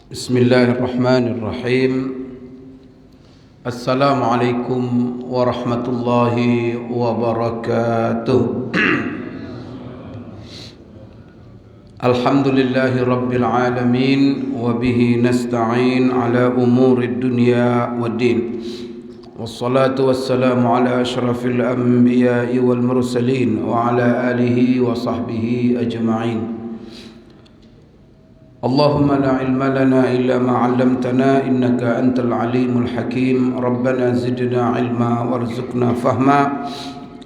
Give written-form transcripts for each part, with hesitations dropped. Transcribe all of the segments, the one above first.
Bismillahirrahmanirrahim. Assalamualaikum warahmatullahi wabarakatuh. Alhamdulillahi rabbil alamin wa bihi nasta'in ala umurid dunya waddin. Wassalatu wassalamu ala asyrafil anbiya'i wal mursalin wa ala alihi wa sahbihi ajma'in. Allahumma la ilma lana illa ma 'allamtana innaka antal alimul hakim. Rabbana zidna ilma warzuqna fahma.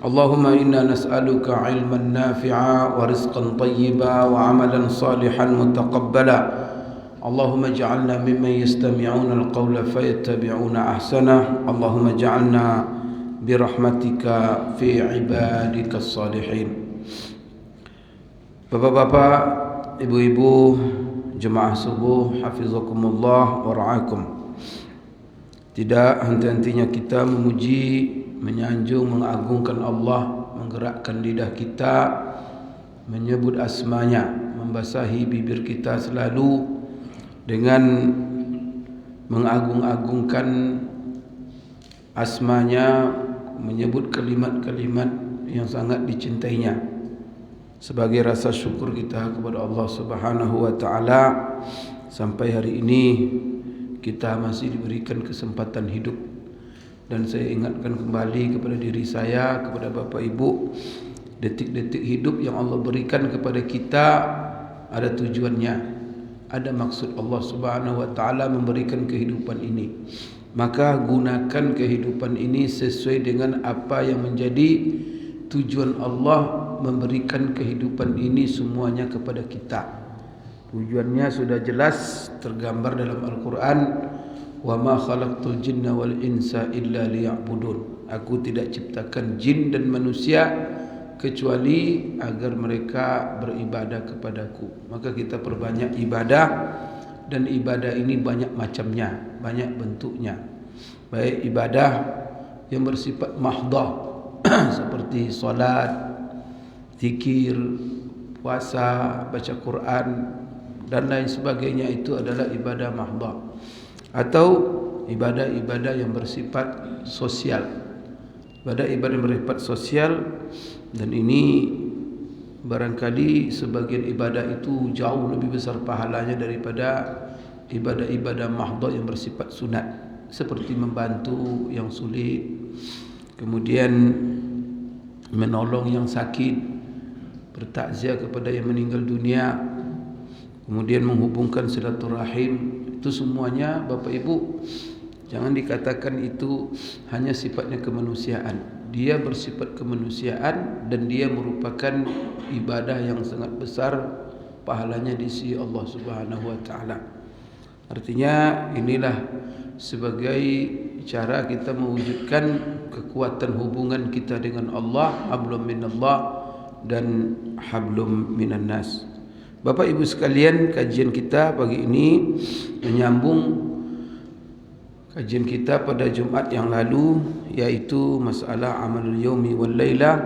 Allahumma inna nas'aluka ilman nafi'a wa rizqan tayyiba wa 'amalan salihan mutaqabbala. Allahumma ij'alna mimman yastami'una al-qawla fayattabi'una ahsana. Allahumma ij'alna birahmatika fi ibadikas salihin. Bapak-bapak, ibu-ibu, jemaah subuh, hafizakumullah wa ra'akum. Tidak henti-hentinya kita memuji, menyanjung, mengagungkan Allah, menggerakkan lidah kita, menyebut asmanya, membasahi bibir kita selalu dengan mengagung-agungkan asmanya, menyebut kalimat-kalimat yang sangat dicintainya sebagai rasa syukur kita kepada Allah Subhanahu wa taala. Sampai hari ini kita masih diberikan kesempatan hidup, dan saya ingatkan kembali kepada diri saya, kepada Bapak Ibu, detik-detik hidup yang Allah berikan kepada kita ada tujuannya, ada maksud Allah Subhanahu wa taala memberikan kehidupan ini. Maka gunakan kehidupan ini sesuai dengan apa yang menjadi tujuan Allah memberikan kehidupan ini semuanya kepada kita. Tujuannya sudah jelas tergambar dalam Al-Quran. Wa ma khalaqtul jinna wal insa illa liya'budun. Aku tidak ciptakan jin dan manusia kecuali agar mereka beribadah kepadaku. Maka kita perbanyak ibadah, dan ibadah ini banyak macamnya, banyak bentuknya. Baik ibadah yang bersifat mahdhah seperti salat, zikir, puasa, baca Quran dan lain sebagainya, itu adalah ibadah mahdhah. Atau ibadah-ibadah yang bersifat sosial. Ibadah-ibadah yang bersifat sosial, dan ini barangkali sebagian ibadah itu jauh lebih besar pahalanya daripada ibadah-ibadah mahdhah yang bersifat sunat, seperti membantu yang sulit, kemudian menolong yang sakit, bertakziah kepada yang meninggal dunia, kemudian menghubungkan silaturahim. Itu semuanya Bapak Ibu, jangan dikatakan itu hanya sifatnya kemanusiaan. Dia bersifat kemanusiaan dan dia merupakan ibadah yang sangat besar pahalanya di sisi Allah Subhanahu wa taala. Artinya inilah sebagai cara kita mewujudkan kekuatan hubungan kita dengan Allah, hablum minallah dan hablum minan nas. Bapak Ibu sekalian, kajian kita pagi ini menyambung kajian kita pada Jumat yang lalu, yaitu masalah amalul yaumi wal laila,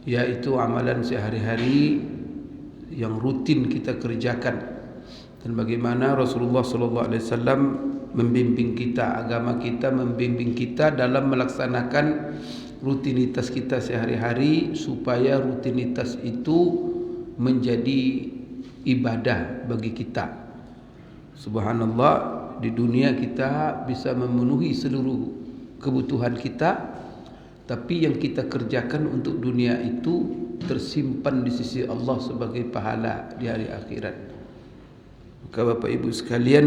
yaitu amalan sehari-hari yang rutin kita kerjakan, dan bagaimana Rasulullah sallallahu alaihi wasallam membimbing kita, agama kita membimbing kita dalam melaksanakan rutinitas kita sehari-hari, supaya rutinitas itu menjadi ibadah bagi kita. Subhanallah, di dunia kita bisa memenuhi seluruh kebutuhan kita, tapi yang kita kerjakan untuk dunia itu tersimpan di sisi Allah sebagai pahala di hari akhirat. Maka Bapak Ibu sekalian,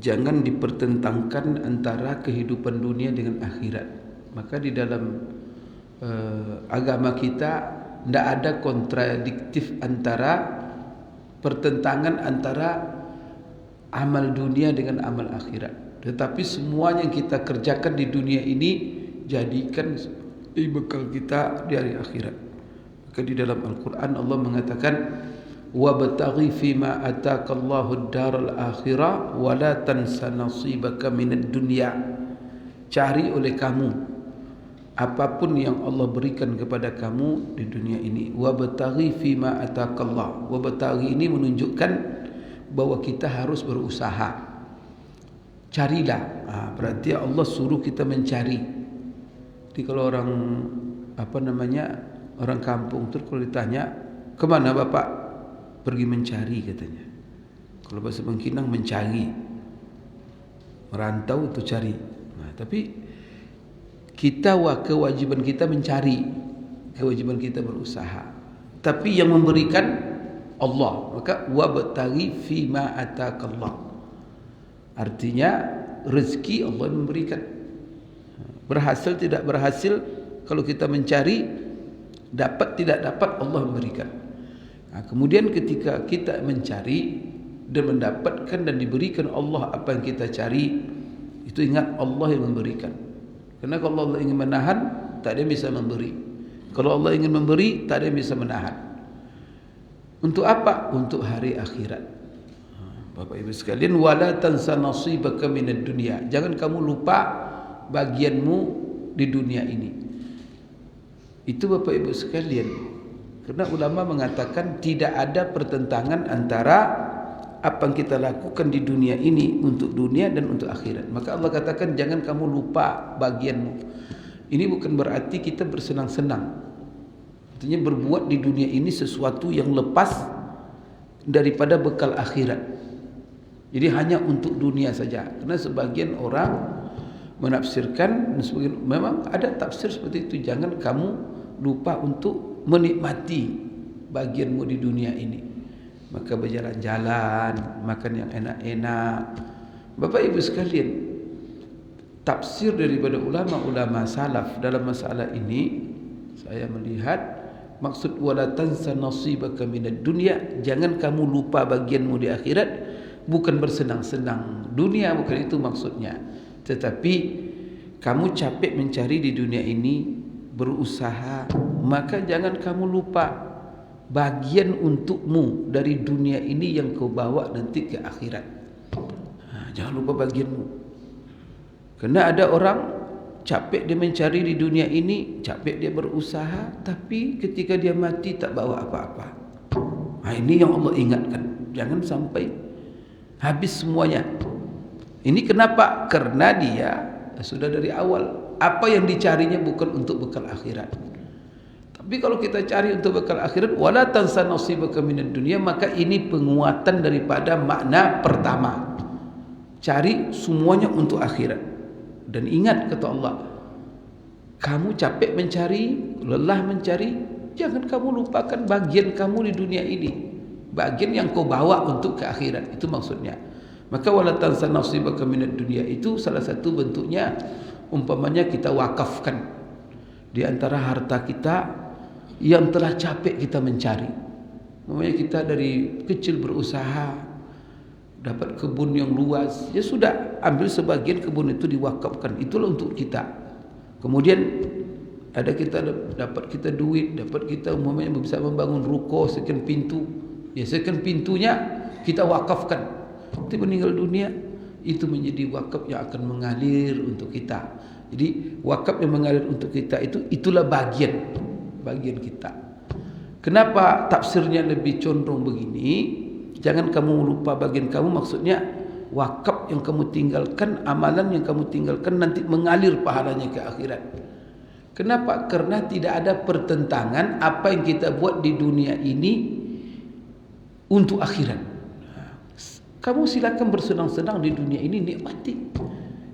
jangan dipertentangkan antara kehidupan dunia dengan akhirat. Maka di dalam agama kita tidak ada kontradiktif antara pertentangan antara amal dunia dengan amal akhirat. Tetapi semua yang kita kerjakan di dunia ini jadikan bekal kita di hari akhirat. Maka di dalam Al-Quran Allah mengatakan, wabtaghi fima ataakallahu ad-daral akhirah wa la tansa nasibaka minad dunya. Cari oleh kamu apapun yang Allah berikan kepada kamu di dunia ini. Wabtaghi fima ataakallah. Wabtaghi ini menunjukkan bahwa kita harus berusaha. Carilah. Berarti Allah suruh kita mencari. Jadi kalau orang orang kampung tu kalau ditanya, "Kemana Bapak?" "Pergi mencari," katanya. Kalau bahasa Bangkinang mencari. Merantau itu cari. Tapi kewajiban kita mencari. Kewajiban kita berusaha. Tapi yang memberikan Allah. Maka wabtaghi fima atakallah. Artinya rezeki Allah memberikan. Berhasil tidak berhasil, kalau kita mencari, dapat tidak dapat Allah memberikan. Kemudian ketika kita mencari dan mendapatkan dan diberikan Allah apa yang kita cari, itu ingat Allah yang memberikan. Karena kalau Allah ingin menahan, tak ada yang bisa memberi. Kalau Allah ingin memberi, tak ada yang bisa menahan. Untuk apa? Untuk hari akhirat. Bapak Ibu sekalian, wala tansa nasibaka minad dunya. Jangan kamu lupa bagianmu di dunia ini. Itu Bapak Ibu sekalian. Karena ulama mengatakan tidak ada pertentangan antara apa yang kita lakukan di dunia ini untuk dunia dan untuk akhirat. Maka Allah katakan jangan kamu lupa bagianmu. Ini bukan berarti kita bersenang-senang. Artinya berbuat di dunia ini sesuatu yang lepas daripada bekal akhirat. Jadi hanya untuk dunia saja. Karena sebagian orang menafsirkan, memang ada tafsir seperti itu. Jangan kamu lupa untuk menikmati bagianmu di dunia ini. Maka berjalan-jalan, makan yang enak-enak. Bapak Ibu sekalian, tafsir daripada ulama-ulama salaf dalam masalah ini, saya melihat maksud wala tansa nasibaka minad dunya, jangan kamu lupa bagianmu di akhirat. Bukan bersenang-senang dunia, bukan itu maksudnya. Tetapi kamu capek mencari di dunia ini, berusaha, maka jangan kamu lupa bagian untukmu dari dunia ini yang kau bawa nanti ke akhirat. Jangan lupa bagianmu. Karena ada orang capek dia mencari di dunia ini, capek dia berusaha, tapi ketika dia mati tak bawa apa-apa. Ini yang Allah ingatkan. Jangan sampai habis semuanya. Ini kenapa? Karena dia sudah dari awal apa yang dicarinya bukan untuk bekal akhirat. Tapi kalau kita cari untuk bekal akhirat, wala tansa nasibaka minad dunya, maka ini penguatan daripada makna pertama. Cari semuanya untuk akhirat. Dan ingat kata Allah, kamu capek mencari, lelah mencari, jangan kamu lupakan bagian kamu di dunia ini. Bagian yang kau bawa untuk ke akhirat, itu maksudnya. Maka wala tansa nasibaka minad dunya itu salah satu bentuknya, umpamanya kita wakafkan di antara harta kita yang telah capek kita mencari. Umpamanya kita dari kecil berusaha dapat kebun yang luas, ya sudah, ambil sebagian kebun itu diwakafkan, itulah untuk kita. Kemudian ada kita dapat kita duit, dapat kita umpamanya bisa membangun ruko sekian pintu. Ya, sekian pintunya kita wakafkan. Nanti meninggal dunia, itu menjadi wakaf yang akan mengalir untuk kita. Jadi wakaf yang mengalir untuk kita itulah bagian kita. Kenapa tafsirnya lebih condong begini? Jangan kamu lupa bagian kamu, maksudnya wakaf yang kamu tinggalkan, amalan yang kamu tinggalkan nanti mengalir pahalanya ke akhirat. Kenapa? Karena tidak ada pertentangan apa yang kita buat di dunia ini untuk akhirat. Kamu silakan bersenang-senang di dunia ini, nikmati.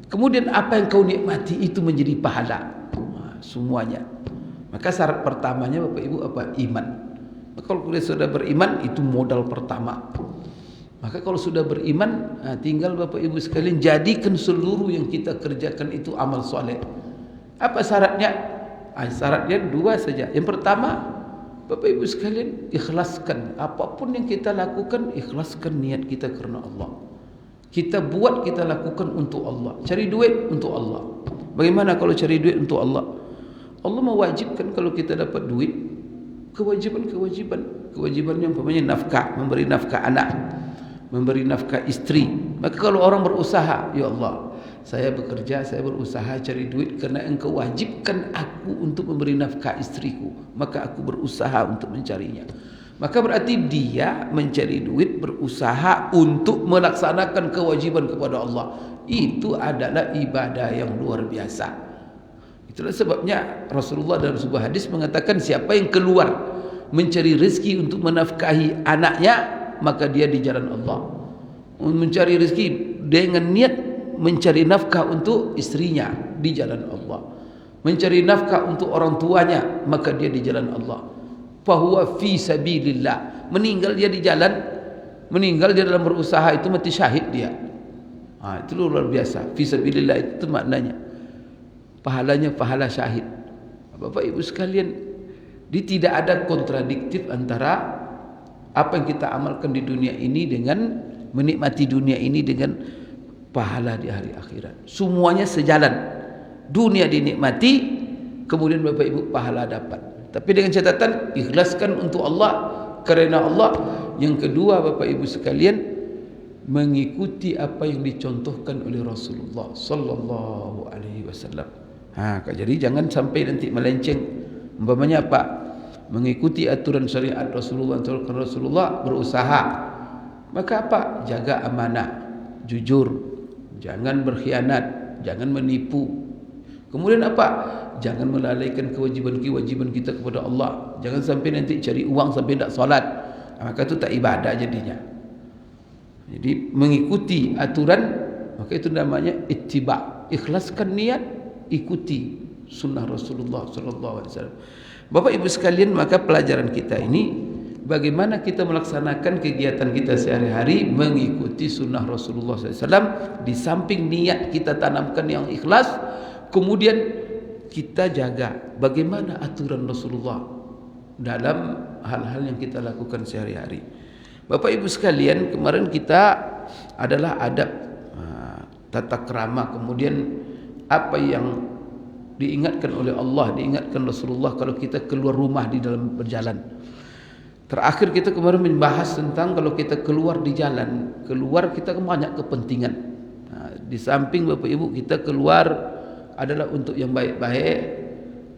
Kemudian apa yang kau nikmati itu menjadi pahala. Semuanya. Maka syarat pertamanya Bapak Ibu apa? Iman. Maka kalau sudah beriman, itu modal pertama. Maka kalau sudah beriman, tinggal Bapak Ibu sekalian jadikan seluruh yang kita kerjakan itu amal soleh. Apa syaratnya? Syaratnya dua saja. Yang pertama, Bapak Ibu sekalian, ikhlaskan apapun yang kita lakukan, ikhlaskan niat kita karena Allah. Kita buat, kita lakukan untuk Allah. Cari duit untuk Allah. Bagaimana kalau cari duit untuk Allah? Allah mewajibkan kalau kita dapat duit, kewajiban yang umpamanya nafkah, memberi nafkah anak, memberi nafkah istri. Maka kalau orang berusaha, ya Allah, saya bekerja, saya berusaha cari duit karena Engkau wajibkan aku untuk memberi nafkah istriku, maka aku berusaha untuk mencarinya. Maka berarti dia mencari duit, berusaha untuk melaksanakan kewajiban kepada Allah. Itu adalah ibadah yang luar biasa. Itulah sebabnya Rasulullah dalam sebuah hadis mengatakan, siapa yang keluar mencari rezeki untuk menafkahi anaknya, maka dia di jalan Allah. Mencari rezeki dengan niat mencari nafkah untuk istrinya, di jalan Allah. Mencari nafkah untuk orang tuanya, maka dia di jalan Allah. Fahuwa fi sabilillah. Meninggal dia di jalan, meninggal dia dalam berusaha, itu mati syahid dia. Itu luar biasa. Fi sabilillah itu maknanya pahalanya pahala syahid. Bapak Ibu sekalian, tidak ada kontradiktif antara apa yang kita amalkan di dunia ini dengan menikmati dunia ini dengan pahala di hari akhirat. Semuanya sejalan. Dunia dinikmati, kemudian Bapak Ibu pahala dapat. Tapi dengan catatan ikhlaskan untuk Allah, karena Allah. Yang kedua Bapak Ibu sekalian, mengikuti apa yang dicontohkan oleh Rasulullah sallallahu alaihi wasallam. Jadi jangan sampai nanti melenceng. Umpamanya apa? Mengikuti aturan syariat Rasulullah, berusaha. Maka apa? Jaga amanah, jujur, jangan berkhianat, jangan menipu. Kemudian apa? Jangan melalaikan kewajiban-kewajiban kita kepada Allah. Jangan sampai nanti cari uang sampai tak solat. Maka itu tak ibadah jadinya. Jadi mengikuti aturan, maka itu namanya ittiba. Ikhlaskan niat, ikuti sunnah Rasulullah sallallahu alaihi wasallam. Bapak Ibu sekalian, maka pelajaran kita ini bagaimana kita melaksanakan kegiatan kita sehari-hari mengikuti sunnah Rasulullah SAW. Di samping niat kita tanamkan yang ikhlas, kemudian kita jaga bagaimana aturan Rasulullah dalam hal-hal yang kita lakukan sehari-hari. Bapak Ibu sekalian, kemarin kita adalah adab tata krama, kemudian apa yang diingatkan oleh Allah, diingatkan Rasulullah kalau kita keluar rumah di dalam berjalan. Terakhir kita kemarin membahas tentang kalau kita keluar di jalan, keluar kita banyak kepentingan. Di samping Bapak Ibu kita keluar adalah untuk yang baik-baik,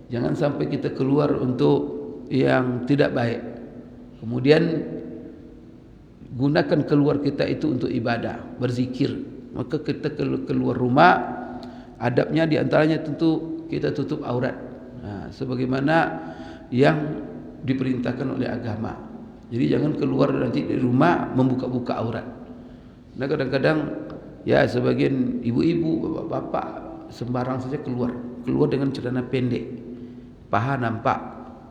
jangan sampai kita keluar untuk yang tidak baik. Kemudian gunakan keluar kita itu untuk ibadah, berzikir. Maka kita keluar rumah, adabnya diantaranya tentu kita tutup aurat, sebagaimana yang diperintahkan oleh agama. Jadi jangan keluar nanti di rumah membuka-buka aurat. Nah kadang-kadang ya sebagian ibu-ibu, bapak-bapak sembarang saja keluar dengan celana pendek, paha nampak,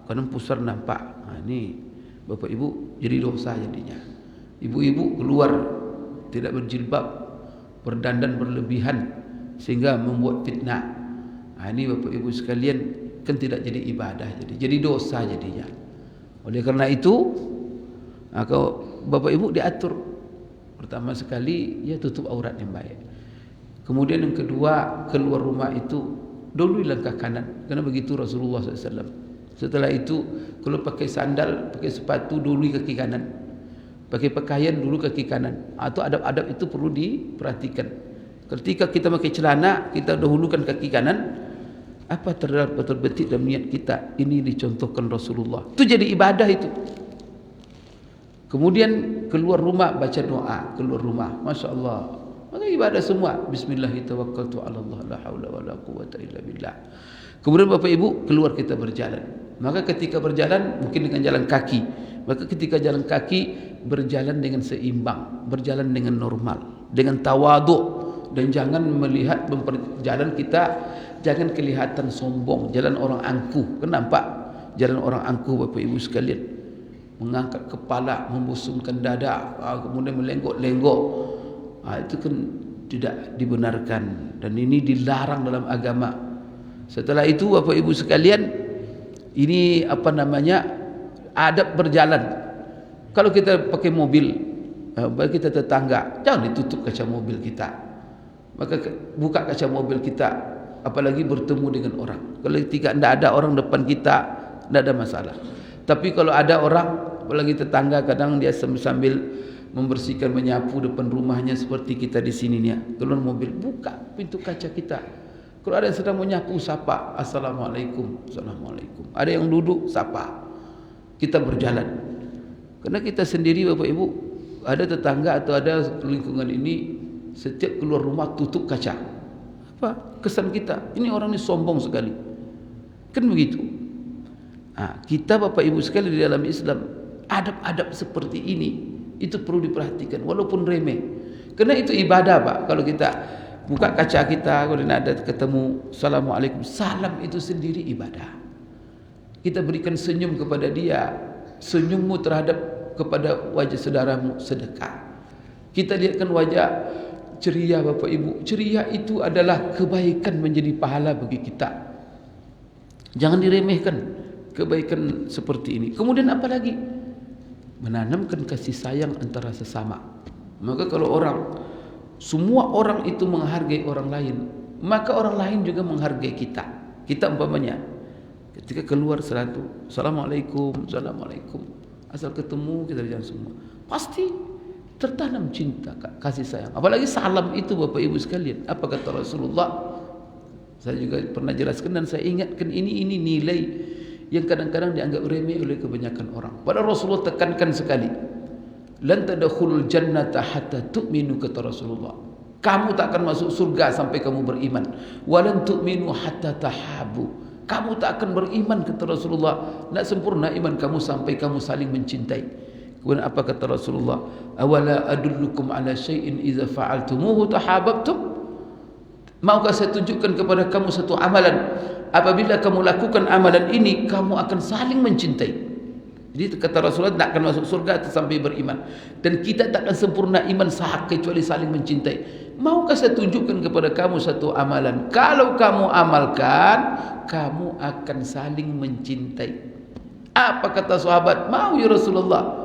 kadang pusar nampak. Ini Bapak Ibu jadi dosa jadinya. Ibu-ibu keluar tidak berjilbab, berdandan berlebihan sehingga membuat fitnah. Ini Bapak Ibu sekalian kan tidak jadi ibadah, jadi dosa jadinya. Oleh karena itu, kalau Bapak Ibu diatur, pertama sekali ya tutup aurat yang baik. Kemudian yang kedua, keluar rumah itu dulu langkah kanan, karena begitu Rasulullah SAW. Setelah itu kalau pakai sandal, pakai sepatu dulu kaki kanan, pakai pakaian dulu kaki kanan. Atau adab-adab itu perlu diperhatikan. Ketika kita pakai celana, kita dahulukan kaki kanan. Apa terbetik dalam niat kita? Ini dicontohkan Rasulullah. Itu jadi ibadah itu. Kemudian keluar rumah baca doa, keluar rumah, Masya Allah. Maka ibadah semua. Bismillahirrahmanirrahim. La haula wala quwwata illa billah. Kemudian Bapak Ibu keluar kita berjalan. Maka ketika berjalan mungkin dengan jalan kaki. Maka ketika jalan kaki berjalan dengan seimbang, berjalan dengan normal, dengan tawaduk, dan jangan melihat jalan kita jangan kelihatan sombong, jalan orang angkuh. Kenapa? Jalan orang angkuh Bapak Ibu sekalian, mengangkat kepala, membusungkan dada, kemudian melenggok-lenggok. Itu kan tidak dibenarkan dan ini dilarang dalam agama. Setelah itu Bapak Ibu sekalian, ini adab berjalan. Kalau kita pakai mobil, bagi kita tetangga, jangan ditutup kaca mobil kita. Maka buka kaca mobil kita, apalagi bertemu dengan orang. Kalau ketika tidak ada orang depan kita, tidak ada masalah. Tapi kalau ada orang, apalagi tetangga, kadang dia sambil membersihkan, menyapu depan rumahnya seperti kita di sini nih. Keluar mobil, buka pintu kaca kita. Kalau ada yang sedang menyapu, sapa, Assalamualaikum, Assalamualaikum. Ada yang duduk, sapa. Kita berjalan. Karena kita sendiri Bapak Ibu, ada tetangga atau ada lingkungan ini, setiap keluar rumah tutup kaca. Apa kesan kita? Ini orang ini sombong sekali. Kan begitu. Kita Bapak Ibu sekali di dalam Islam, adab-adab seperti ini itu perlu diperhatikan walaupun remeh. Karena itu ibadah Pak. Kalau kita buka kaca kita, kalau ada ketemu Assalamualaikum, salam itu sendiri ibadah. Kita berikan senyum kepada dia. Senyummu terhadap kepada wajah saudaramu sedekah. Kita lihatkan wajah ceria Bapak Ibu. Ceria itu adalah kebaikan menjadi pahala bagi kita. Jangan diremehkan kebaikan seperti ini. Kemudian apa lagi? Menanamkan kasih sayang antara sesama. Maka kalau semua orang itu menghargai orang lain, maka orang lain juga menghargai kita. Kita umpamanya ketika keluar satu, Assalamualaikum, Assalamualaikum, asal ketemu kita jalan semua, pasti tertanam cinta, kasih sayang. Apalagi salam itu Bapak Ibu sekalian, apa kata Rasulullah? Saya juga pernah jelaskan dan saya ingatkan, ini nilai yang kadang-kadang dianggap remeh oleh kebanyakan orang. Padahal Rasulullah tekankan sekali, lan tadkhulul jannata hatta tu'minu, kata Rasulullah. Kamu tak akan masuk surga sampai kamu beriman. Walan tu'minu hatta tahabu. Kamu tak akan beriman, kata Rasulullah, nak sempurna iman kamu sampai kamu saling mencintai. Kemudian apa kata Rasulullah? Awala adullukum ala syai'in idza fa'altumuhu tahabbtum? Maukah saya tunjukkan kepada kamu satu amalan, apabila kamu lakukan amalan ini kamu akan saling mencintai. Jadi kata Rasulullah, tak akan masuk surga sampai beriman. Dan kita tak akan sempurna iman sahak kecuali saling mencintai. Maukah saya tunjukkan kepada kamu satu amalan, kalau kamu amalkan kamu akan saling mencintai. Apa kata sahabat? Mau ya Rasulullah.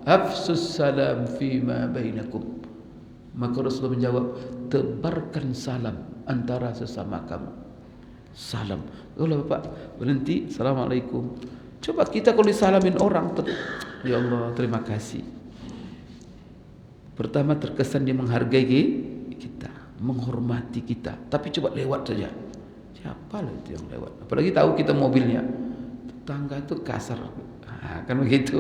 Hafsus salam fima bainakum. Maka Rasulullah menjawab, tebarkan salam antara sesama kamu. Salam. Kalau Bapak berhenti, Assalamualaikum. Coba kita kalau disalamin orang, ya Allah terima kasih. Pertama terkesan dia menghargai kita, menghormati kita. Tapi coba lewat saja. Siapa lah itu yang lewat? Apalagi tahu kita mobilnya. Tetangga itu kasar. Kan begitu.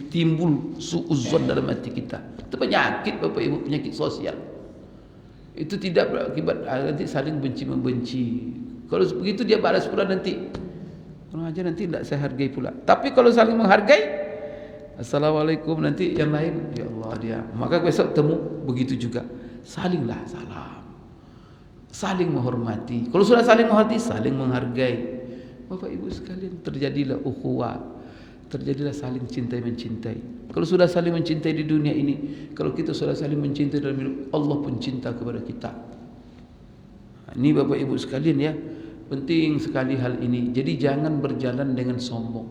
Timbul suuzon dalam hati kita. Itu penyakit Bapak Ibu, penyakit sosial. Itu tidak berakibat nanti saling benci-membenci. Kalau begitu dia balas pula nanti. Kalau aja nanti tidak saya hargai pula. Tapi kalau saling menghargai, Assalamualaikum, nanti yang lain, ya Allah dia. Maka besok temu begitu juga. Salinglah salam. Saling menghormati. Kalau sudah saling menghormati, saling menghargai. Bapak Ibu sekalian, terjadilah ukhuwah. Terjadilah saling cintai mencintai. Kalau sudah saling mencintai di dunia ini, kalau kita sudah saling mencintai dalam hidup, Allah pun cinta kepada kita. Ini Bapak Ibu sekalian ya. Penting sekali hal ini. Jadi jangan berjalan dengan sombong.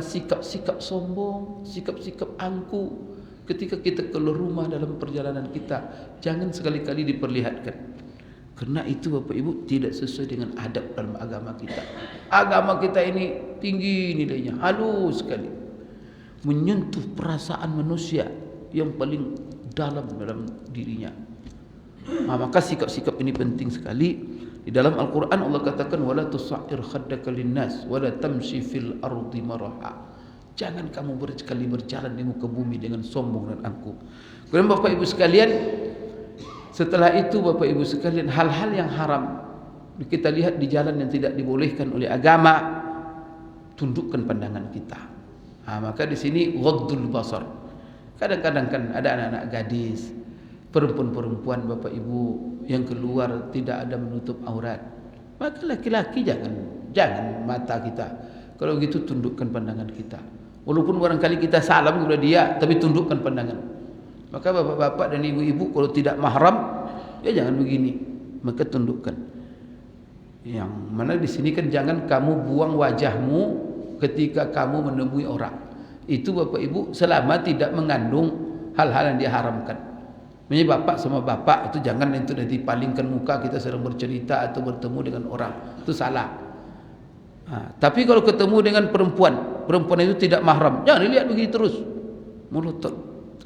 Sikap-sikap sombong, sikap-sikap angku ketika kita keluar rumah dalam perjalanan kita, jangan sekali-kali diperlihatkan. Karena itu Bapak Ibu tidak sesuai dengan adab dalam agama kita. Agama kita ini tinggi nilainya, halus sekali, menyentuh perasaan manusia yang paling dalam dirinya. Maka sikap-sikap ini penting sekali. Di dalam Al-Quran Allah katakan, wala tusa'ir khaddaka linnas wala tamshi fil ardi maraha. Jangan kamu sekali berjalan di muka bumi dengan sombong dan angkuh. Kemudian Bapak Ibu sekalian, setelah itu Bapak Ibu sekalian, hal-hal yang haram kita lihat di jalan yang tidak dibolehkan oleh agama, tundukkan pandangan kita. Maka di sini ghaddul basar. Kadang-kadang kan ada anak-anak gadis, perempuan-perempuan Bapak Ibu yang keluar tidak ada menutup aurat. Maka laki-laki jangan mata kita. Kalau begitu tundukkan pandangan kita. Walaupun barangkali kita salam kepada dia, tapi tundukkan pandangan. Maka bapak-bapak dan ibu-ibu kalau tidak mahram, ya jangan begini. Maka tundukkan. Yang mana di sini kan jangan kamu buang wajahmu ketika kamu menemui orang. Itu Bapak Ibu selama tidak mengandung hal-hal yang diharamkan. Maksudnya bapak sama bapak itu jangan itu nanti palingkan muka kita sedang bercerita atau bertemu dengan orang. Itu salah. Tapi kalau ketemu dengan perempuan itu tidak mahram, jangan dilihat begitu terus. Melotot.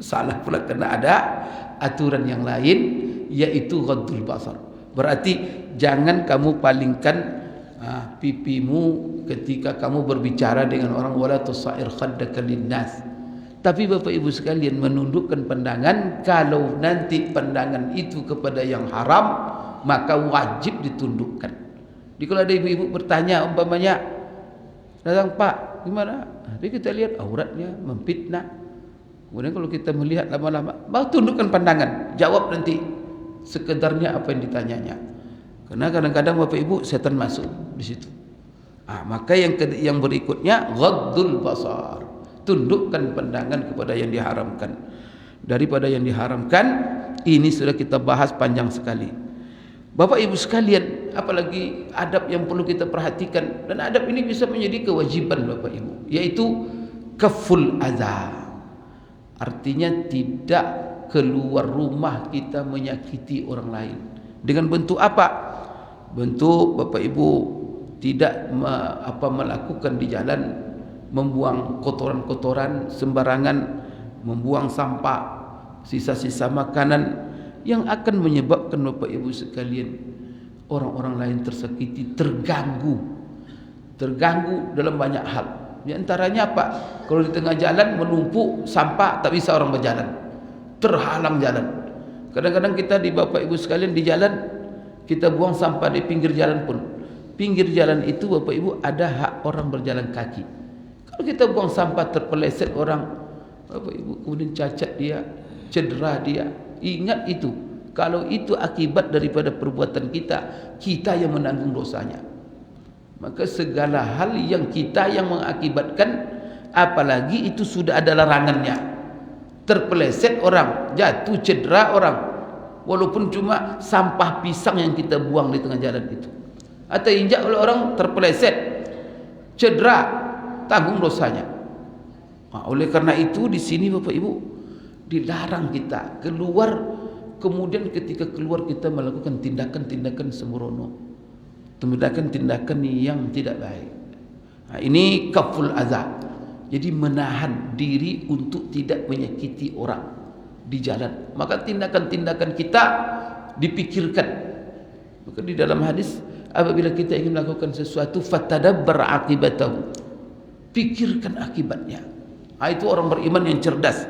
Salah pula karena ada aturan yang lain, yaitu ghaddul basar. Berarti jangan kamu palingkan pipimu ketika kamu berbicara dengan orang, wala tusair khaddaka linnas. Tapi Bapak Ibu sekalian, menundukkan pandangan kalau nanti pandangan itu kepada yang haram, maka wajib ditundukkan. Jadi kalau ada ibu-ibu bertanya umpamanya, datang Pak, gimana? Jadi kita lihat auratnya memfitnah. Kemudian kalau kita melihat lama-lama, baru tundukkan pandangan, jawab nanti sekedarnya apa yang ditanyanya. Karena kadang-kadang Bapak Ibu setan masuk di situ. Maka yang berikutnya ghaddul basar. Tundukkan pandangan kepada yang diharamkan. Daripada yang diharamkan, ini sudah kita bahas panjang sekali. Bapak Ibu sekalian, apalagi adab yang perlu kita perhatikan, dan adab ini bisa menjadi kewajiban Bapak Ibu, yaitu kaful adza. Artinya tidak keluar rumah kita menyakiti orang lain. Dengan bentuk apa? Bentuk Bapak Ibu tidak melakukan di jalan, membuang kotoran-kotoran sembarangan, membuang sampah, sisa-sisa makanan yang akan menyebabkan Bapak Ibu sekalian orang-orang lain tersakiti, terganggu dalam banyak hal. Di antaranya apa? Kalau di tengah jalan menumpuk sampah, tak bisa orang berjalan, terhalang jalan. Kadang-kadang kita di Bapak Ibu sekalian di jalan, kita buang sampah di pinggir jalan pun. Pinggir jalan itu Bapak Ibu ada hak orang berjalan kaki. Kalau kita buang sampah terpeleset orang, Bapak Ibu, kemudian cacat dia, cedera dia, ingat itu. Kalau itu akibat daripada perbuatan kita yang menanggung dosanya. Maka segala hal yang kita yang mengakibatkan, apalagi itu sudah ada larangannya. Terpeleset orang, jatuh cedera orang, walaupun cuma sampah pisang yang kita buang di tengah jalan itu, atau injak oleh orang, terpeleset, cedera, tanggung dosanya. Oleh karena itu di sini Bapak Ibu dilarang kita keluar, kemudian ketika keluar kita melakukan tindakan-tindakan sembrono, tindakan-tindakan yang tidak baik. Ini kaful adza. Jadi menahan diri untuk tidak menyakiti orang di jalan. Maka tindakan-tindakan kita dipikirkan. Maka di dalam hadis, apabila kita ingin melakukan sesuatu, fatadabbar aqibatahu, pikirkan akibatnya. Itu orang beriman yang cerdas.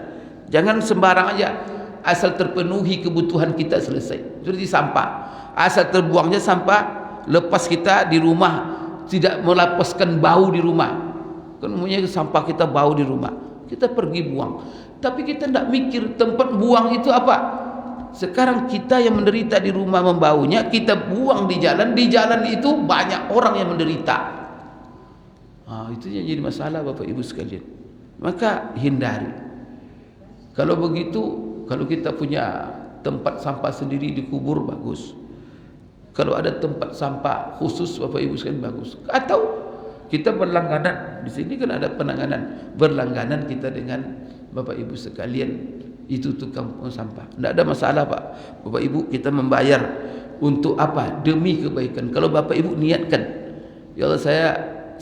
Jangan sembarang aja, asal terpenuhi kebutuhan kita selesai. Seperti sampah, asal terbuangnya sampah, lepas kita di rumah tidak melepaskan bau di rumah. Kan umumnya sampah kita bau di rumah, kita pergi buang, tapi kita tidak mikir tempat buang itu apa. Sekarang kita yang menderita di rumah membaunya, kita buang di jalan itu banyak orang yang menderita. Itu yang jadi masalah Bapak Ibu sekalian. Maka hindari. Kalau begitu, kalau kita punya tempat sampah sendiri dikubur, bagus. Kalau ada tempat sampah khusus Bapak Ibu sekalian, bagus. Atau kita berlangganan. Di sini kan ada penanganan, berlangganan kita dengan Bapak Ibu sekalian, itu tukang sampah. Tidak ada masalah Pak. Bapak Ibu, kita membayar untuk apa? Demi kebaikan. Kalau Bapak Ibu niatkan, ya Allah, saya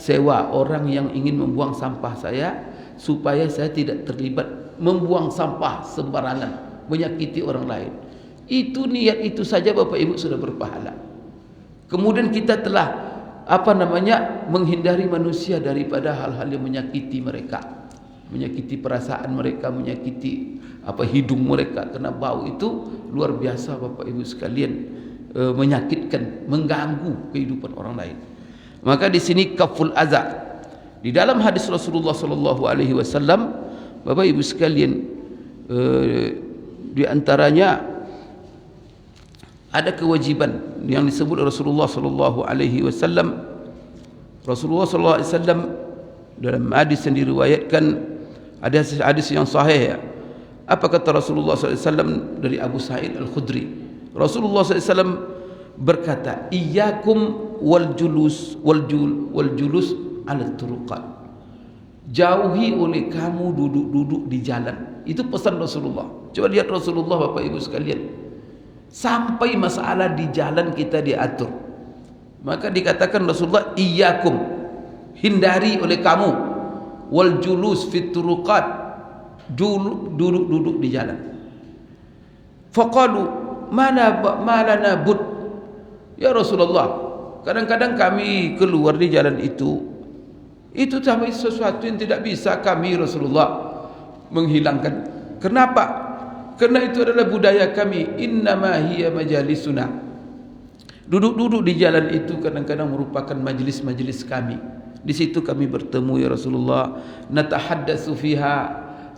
sewa orang yang ingin membuang sampah saya, supaya saya tidak terlibat membuang sampah sembarangan, menyakiti orang lain. Itu niat itu saja Bapak Ibu sudah berpahala. Kemudian kita telah menghindari manusia daripada hal-hal yang menyakiti mereka, menyakiti perasaan mereka, menyakiti hidung mereka, karena bau itu luar biasa Bapak Ibu sekalian, menyakitkan, mengganggu kehidupan orang lain. Maka di sini kaful adza. Di dalam hadis Rasulullah sallallahu alaihi wasallam, Bapak Ibu sekalian, di antaranya ada kewajiban yang disebut Rasulullah sallallahu alaihi wasallam. Rasulullah sallallahu alaihi wasallam dalam hadis yang diriwayatkan, ada hadis yang sahih. Apa kata Rasulullah sallallahu alaihi wasallam dari Abu Sa'id Al-Khudri? Rasulullah sallallahu alaihi wasallam berkata, "Iyyakum wal julus ala turuqat." Jauhi oleh kamu duduk-duduk di jalan. Itu pesan Rasulullah. Coba lihat Rasulullah Bapak Ibu sekalian. Sampai masalah di jalan kita diatur. Maka dikatakan Rasulullah, iyyakum, hindari oleh kamu, wal julus fit turuqat, duduk-duduk di jalan. Faqalu, mana bud, ya Rasulullah, Kadang-kadang kami keluar di jalan itu sampai sesuatu yang tidak bisa kami Rasulullah menghilangkan. Kenapa? Karena itu adalah budaya kami. Innama hiya majalisuna. Duduk-duduk di jalan itu kadang-kadang merupakan majlis-majlis kami. Di situ kami bertemu ya Rasulullah, natahaddatsu fiha.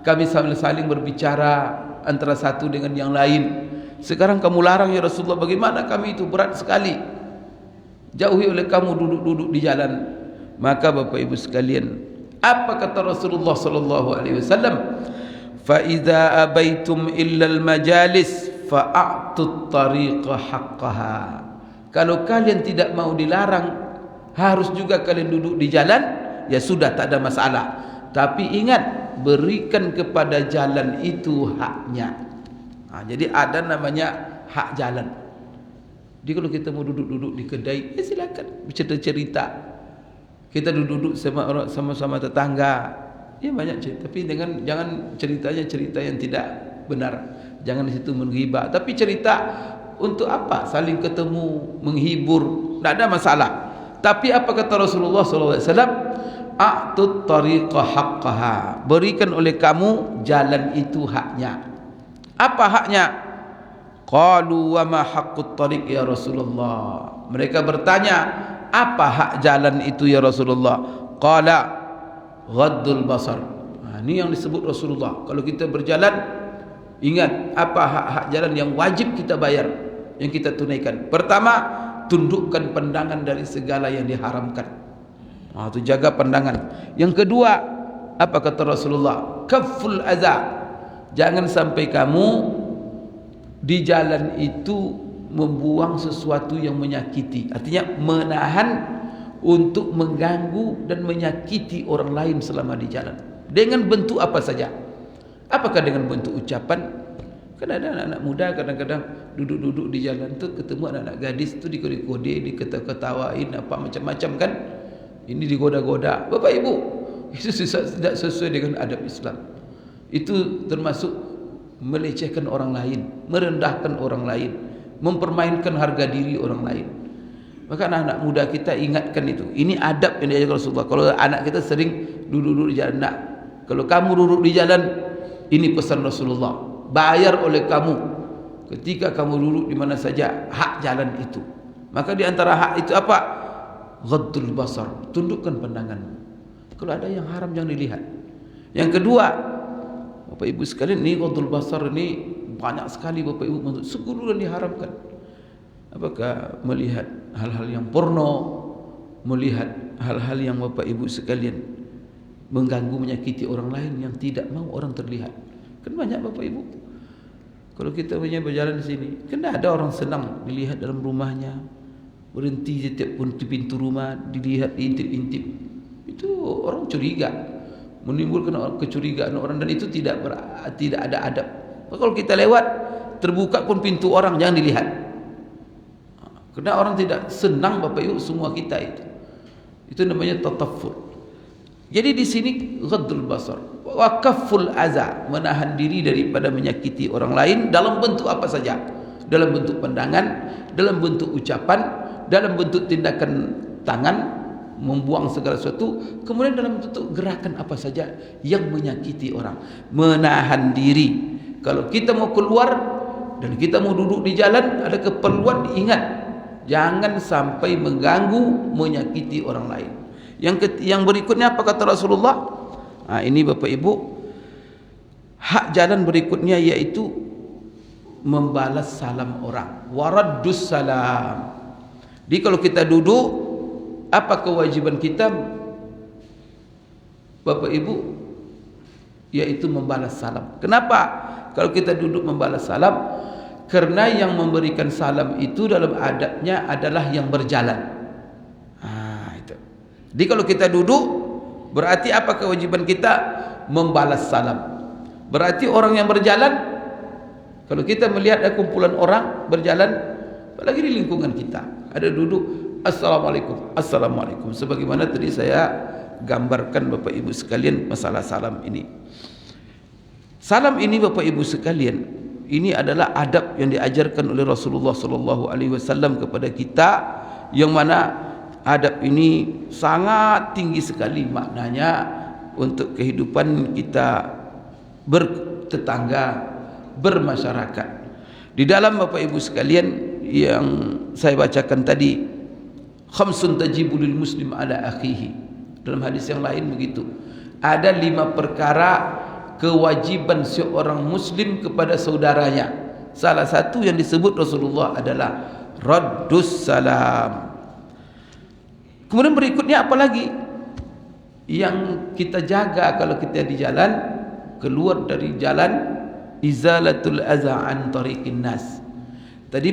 Kami saling berbicara antara satu dengan yang lain. Sekarang kamu larang ya Rasulullah, bagaimana kami itu berat sekali. Jauhi oleh kamu duduk-duduk di jalan. Maka Bapak Ibu sekalian, apa kata Rasulullah sallallahu alaihi wasallam? Fa idza abaitum illa al majalis fa'atut tariqa haqqaha. Kalau kalian tidak mau dilarang, harus juga kalian duduk di jalan, ya sudah, tak ada masalah. Tapi ingat, berikan kepada jalan itu haknya. Jadi ada namanya hak jalan. Jadi kalau kita mau duduk-duduk di kedai, ya silakan bercerita-cerita. Kita duduk-duduk sama-sama tetangga, ya banyak cerita. Tapi jangan ceritanya cerita yang tidak benar. Jangan di situ menghibah. Tapi cerita untuk apa? Saling ketemu, menghibur, tidak ada masalah. Tapi apa kata Rasulullah SAW? A'tut tariqa haqqaha. Berikan oleh kamu jalan itu haknya. Apa haknya? Qalu wa ma haqqut tariq ya Rasulullah. Mereka bertanya, apa hak jalan itu ya Rasulullah? Qala ghaddul basar. Ini yang disebut Rasulullah. Kalau kita berjalan, ingat apa hak-hak jalan yang wajib kita bayar, yang kita tunaikan. Pertama, tundukkan pandangan dari segala yang diharamkan. Itu jaga pandangan. Yang kedua, apa kata Rasulullah? Kafful adza. Jangan sampai kamu di jalan itu membuang sesuatu yang menyakiti. Artinya menahan untuk mengganggu dan menyakiti orang lain selama di jalan. Dengan bentuk apa saja. Apakah dengan bentuk ucapan? Kan ada anak-anak muda kadang-kadang duduk-duduk di jalan tu ketemu anak-anak gadis tu dikode-kode, diketawain apa macam-macam kan. Ini digoda-goda. Bapak Ibu, itu tidak sesuai dengan adab Islam. Itu termasuk melecehkan orang lain, merendahkan orang lain, mempermainkan harga diri orang lain. Maka anak-anak muda kita ingatkan itu. Ini adab yang diajarkan Rasulullah. Kalau anak kita sering duduk-duduk di jalan, nak, kalau kamu duduk di jalan, ini pesan Rasulullah, bayar oleh kamu ketika kamu duduk di mana saja, hak jalan itu. Maka di antara hak itu apa? Ghaddul basar, tundukkan pandangan. Kalau ada yang haram jangan dilihat. Yang kedua, Bapak Ibu sekalian, ini ghaddul basar ini banyak sekali Bapak Ibu segala yang diharamkan. Apakah melihat hal-hal yang porno, melihat hal-hal yang Bapak Ibu sekalian mengganggu, menyakiti orang lain yang tidak mau orang terlihat. Kan banyak Bapak Ibu. Kalau kita punya berjalan di sini, kan ada orang senang dilihat dalam rumahnya, berhenti setiap pintu rumah, dilihat, diintip-intip. Itu orang curiga, menimbulkan kecurigaan orang, dan itu tidak ada adab. Kalau kita lewat, terbuka pun pintu orang, jangan dilihat. Karena orang tidak senang Bapak Ibu semua kita itu. Itu namanya tataffur. Jadi di sini ghaddul basar wa kafful aza, menahan diri daripada menyakiti orang lain dalam bentuk apa saja. Dalam bentuk pandangan, dalam bentuk ucapan, dalam bentuk tindakan tangan, membuang segala sesuatu, kemudian dalam bentuk gerakan apa saja yang menyakiti orang. Menahan diri. Kalau kita mau keluar dan kita mau duduk di jalan, ada keperluan, ingat, jangan sampai mengganggu, menyakiti orang lain. Yang berikutnya apa kata Rasulullah? Ini Bapak Ibu, hak jalan berikutnya yaitu membalas salam orang. Waraddus salam. Jadi kalau kita duduk, apa kewajiban kita Bapak Ibu? Yaitu membalas salam. Kenapa? Kalau kita duduk membalas salam, karena yang memberikan salam itu dalam adabnya adalah yang berjalan. Itu. Jadi kalau kita duduk, berarti apa kewajiban kita? Membalas salam. Berarti orang yang berjalan, kalau kita melihat ada kumpulan orang berjalan, apalagi di lingkungan kita, ada duduk, Assalamualaikum, Assalamualaikum. Sebagaimana tadi saya gambarkan Bapak Ibu sekalian masalah salam ini. Salam ini Bapak Ibu sekalian, ini adalah adab yang diajarkan oleh Rasulullah SAW kepada kita yang mana adab ini sangat tinggi sekali maknanya untuk kehidupan kita bertetangga, bermasyarakat. Di dalam Bapak Ibu sekalian yang saya bacakan tadi, khamsun tajibu lil muslim ala akhihi, dalam hadis yang lain begitu, ada 5 perkara kewajiban seorang muslim kepada saudaranya. Salah satu yang disebut Rasulullah adalah raddus salam. Kemudian berikutnya apa lagi yang kita jaga kalau kita di jalan, keluar dari jalan? Izalatul adza an tariqin nas. Tadi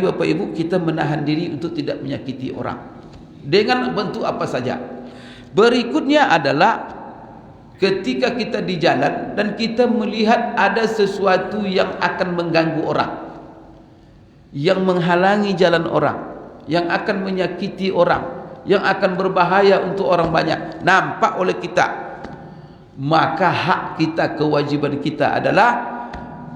Bapak Ibu, kita menahan diri untuk tidak menyakiti orang dengan bentuk apa saja. Berikutnya adalah ketika kita di jalan dan kita melihat ada sesuatu yang akan mengganggu orang, yang menghalangi jalan orang, yang akan menyakiti orang, yang akan berbahaya untuk orang banyak, nampak oleh kita, maka hak kita, kewajiban kita adalah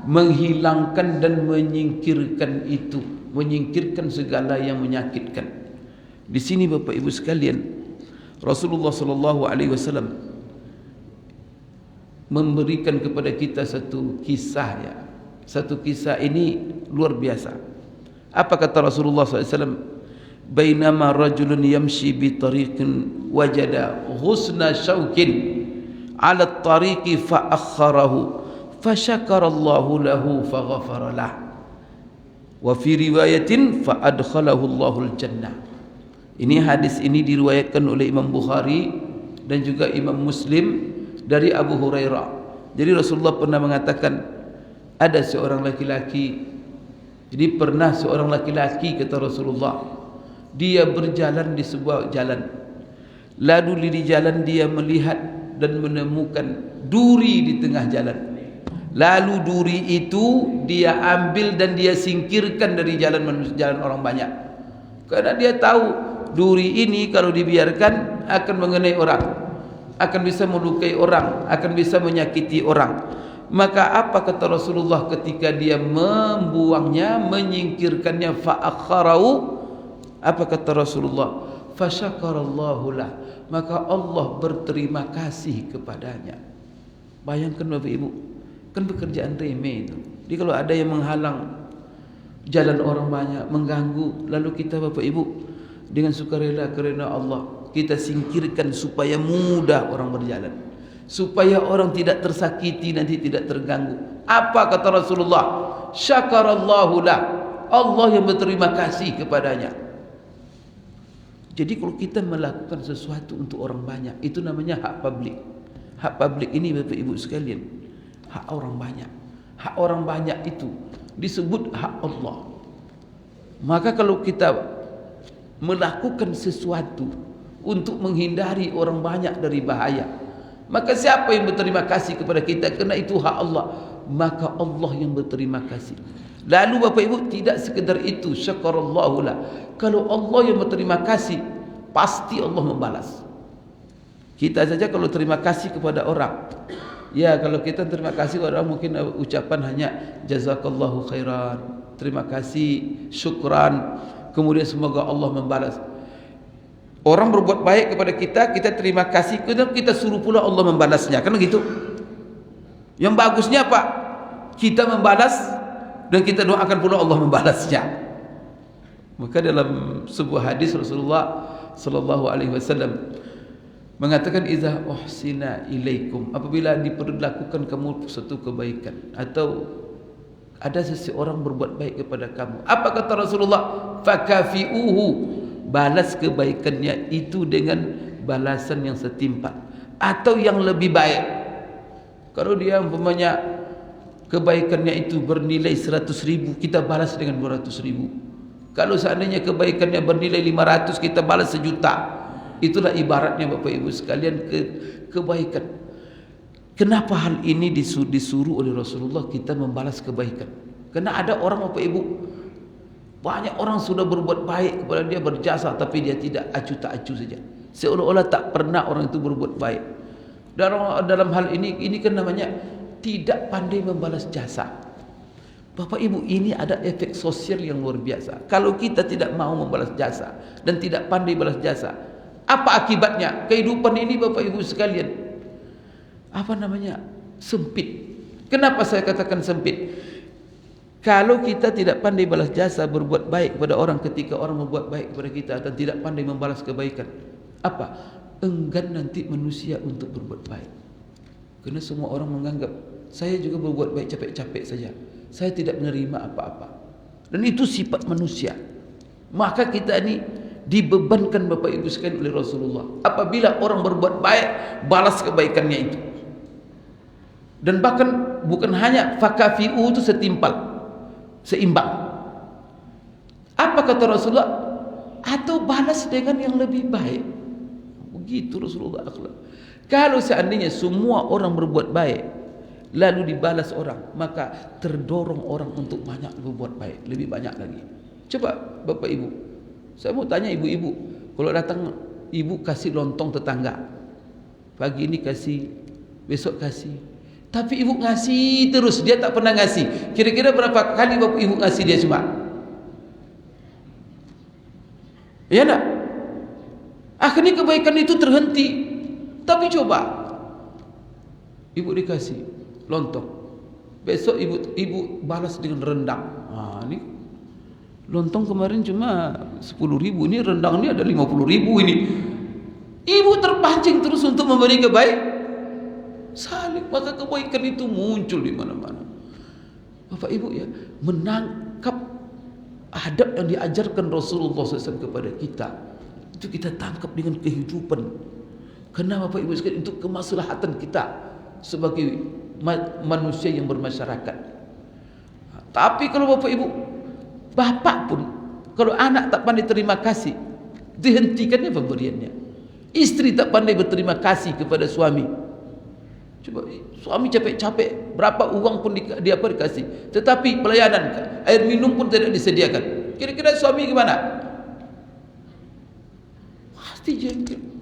menghilangkan dan menyingkirkan itu, menyingkirkan segala yang menyakitkan. Di sini Bapak Ibu sekalian, Rasulullah sallallahu alaihi wasallam memberikan kepada kita satu kisah, ya. Satu kisah ini luar biasa. Apa kata Rasulullah SAW? Bainama rajulun yamshi bi tariqin wajada ghusna syaukin ala tariqi fa akharahu fa syakarallahu lahu fa ghafara lah. Wa fi riwayatin fa adkhalahu Allahul jannah. Ini hadis ini diriwayatkan oleh Imam Bukhari dan juga Imam Muslim dari Abu Hurairah. Jadi Rasulullah pernah mengatakan, ada seorang laki-laki. Jadi pernah seorang laki-laki, kata Rasulullah, dia berjalan di sebuah jalan. Lalu di jalan dia melihat dan menemukan duri di tengah jalan. Lalu duri itu dia ambil dan dia singkirkan dari jalan orang banyak. Karena dia tahu duri ini kalau dibiarkan akan mengenai orang, akan bisa melukai orang, akan bisa menyakiti orang. Maka apa kata Rasulullah ketika dia membuangnya, menyingkirkannya, fa'akharau? Apa kata Rasulullah? Fasyakarallahu lah, maka Allah berterima kasih kepadanya. Bayangkan Bapak Ibu, kan pekerjaan remeh itu. Jadi kalau ada yang menghalang jalan orang banyak, mengganggu, lalu kita Bapak Ibu dengan sukarela kerana Allah kita singkirkan supaya mudah orang berjalan, supaya orang tidak tersakiti, nanti tidak terganggu. Apa kata Rasulullah? Syakarallahu lah, Allah yang berterima kasih kepadanya. Jadi kalau kita melakukan sesuatu untuk orang banyak, itu namanya hak publik. Hak publik ini Bapak Ibu sekalian, hak orang banyak. Hak orang banyak itu disebut hak Allah. Maka kalau kita melakukan sesuatu untuk menghindari orang banyak dari bahaya, maka siapa yang berterima kasih kepada kita? Kerana itu hak Allah, maka Allah yang berterima kasih. Lalu Bapak Ibu, tidak sekedar itu, syakarallahu lah, kalau Allah yang berterima kasih, pasti Allah membalas. Kita saja kalau terima kasih kepada orang, ya kalau kita terima kasih kepada orang, mungkin ucapan hanya jazakallahu khairan, terima kasih, syukran, kemudian semoga Allah membalas. Orang berbuat baik kepada kita, kita terima kasih, kemudian kita suruh pula Allah membalasnya, kan begitu? Yang bagusnya apa? Kita membalas dan kita doakan pula Allah membalasnya. Maka dalam sebuah hadis Rasulullah sallallahu alaihi wasallam mengatakan, idza uhsina ilaikum, apabila diperlakukan kamu suatu kebaikan atau ada seseorang berbuat baik kepada kamu, apa kata Rasulullah? Fakafiuhu, balas kebaikannya itu dengan balasan yang setimpal atau yang lebih baik. Kalau dia umpamanya kebaikannya itu bernilai 100.000, kita balas dengan 200.000. Kalau seandainya kebaikannya bernilai 500, kita balas 1.000.000. Itulah ibaratnya Bapak Ibu sekalian kebaikan. Kenapa hal ini disuruh oleh Rasulullah kita membalas kebaikan? Karena ada orang Bapak Ibu, banyak orang sudah berbuat baik kepada dia, berjasa, tapi dia tidak acuh tak acuh saja, seolah-olah tak pernah orang itu berbuat baik. Dalam hal ini kan namanya tidak pandai membalas jasa. Bapak Ibu, ini ada efek sosial yang luar biasa. Kalau kita tidak mau membalas jasa dan tidak pandai balas jasa, apa akibatnya? Kehidupan ini Bapak Ibu sekalian, sempit. Kenapa saya katakan sempit? Kalau kita tidak pandai balas jasa, berbuat baik kepada orang ketika orang membuat baik kepada kita, dan tidak pandai membalas kebaikan, enggan nanti manusia untuk berbuat baik. Karena semua orang menganggap saya juga berbuat baik capek-capek saja, saya tidak menerima apa-apa. Dan itu sifat manusia. Maka kita ini dibebankan Bapak Ibu sekalian oleh Rasulullah, apabila orang berbuat baik, balas kebaikannya itu. Dan bahkan bukan hanya fakafi'u itu seimbang. Apa kata Rasulullah? Atau balas dengan yang lebih baik. Begitu Rasulullah akhlak. Kalau seandainya semua orang berbuat baik lalu dibalas orang, maka terdorong orang untuk banyak berbuat baik, lebih banyak lagi. Coba Bapak Ibu, saya mau tanya ibu-ibu, kalau datang ibu kasih lontong tetangga, pagi ini kasih, besok kasih, tapi ibu ngasih terus, dia tak pernah ngasih. Kira-kira berapa kali Bapak Ibu ngasih dia cuma? Ya enggak? Akhirnya kebaikan itu terhenti. Tapi coba ibu dikasih lontong, besok ibu balas dengan rendang. Ini lontong kemarin cuma 10.000, ini rendang ini ada 50.000 ini. Ibu terpancing terus untuk memberi saling, maka kebaikan itu muncul di mana-mana. Bapak Ibu ya, menangkap adab yang diajarkan Rasulullah SAW kepada kita, itu kita tangkap dengan kehidupan. Karena Bapak Ibu sekalian, itu kemaslahatan kita sebagai manusia yang bermasyarakat. Tapi kalau Bapak Ibu, bapak pun kalau anak tak pandai terima kasih, dihentikannya pemberiannya. Istri tak pandai berterima kasih kepada suami, coba suami capek-capek, berapa uang pun dia dikasih, tetapi pelayanan, air minum pun tidak disediakan. Kira-kira suami gimana? Pasti jengkel.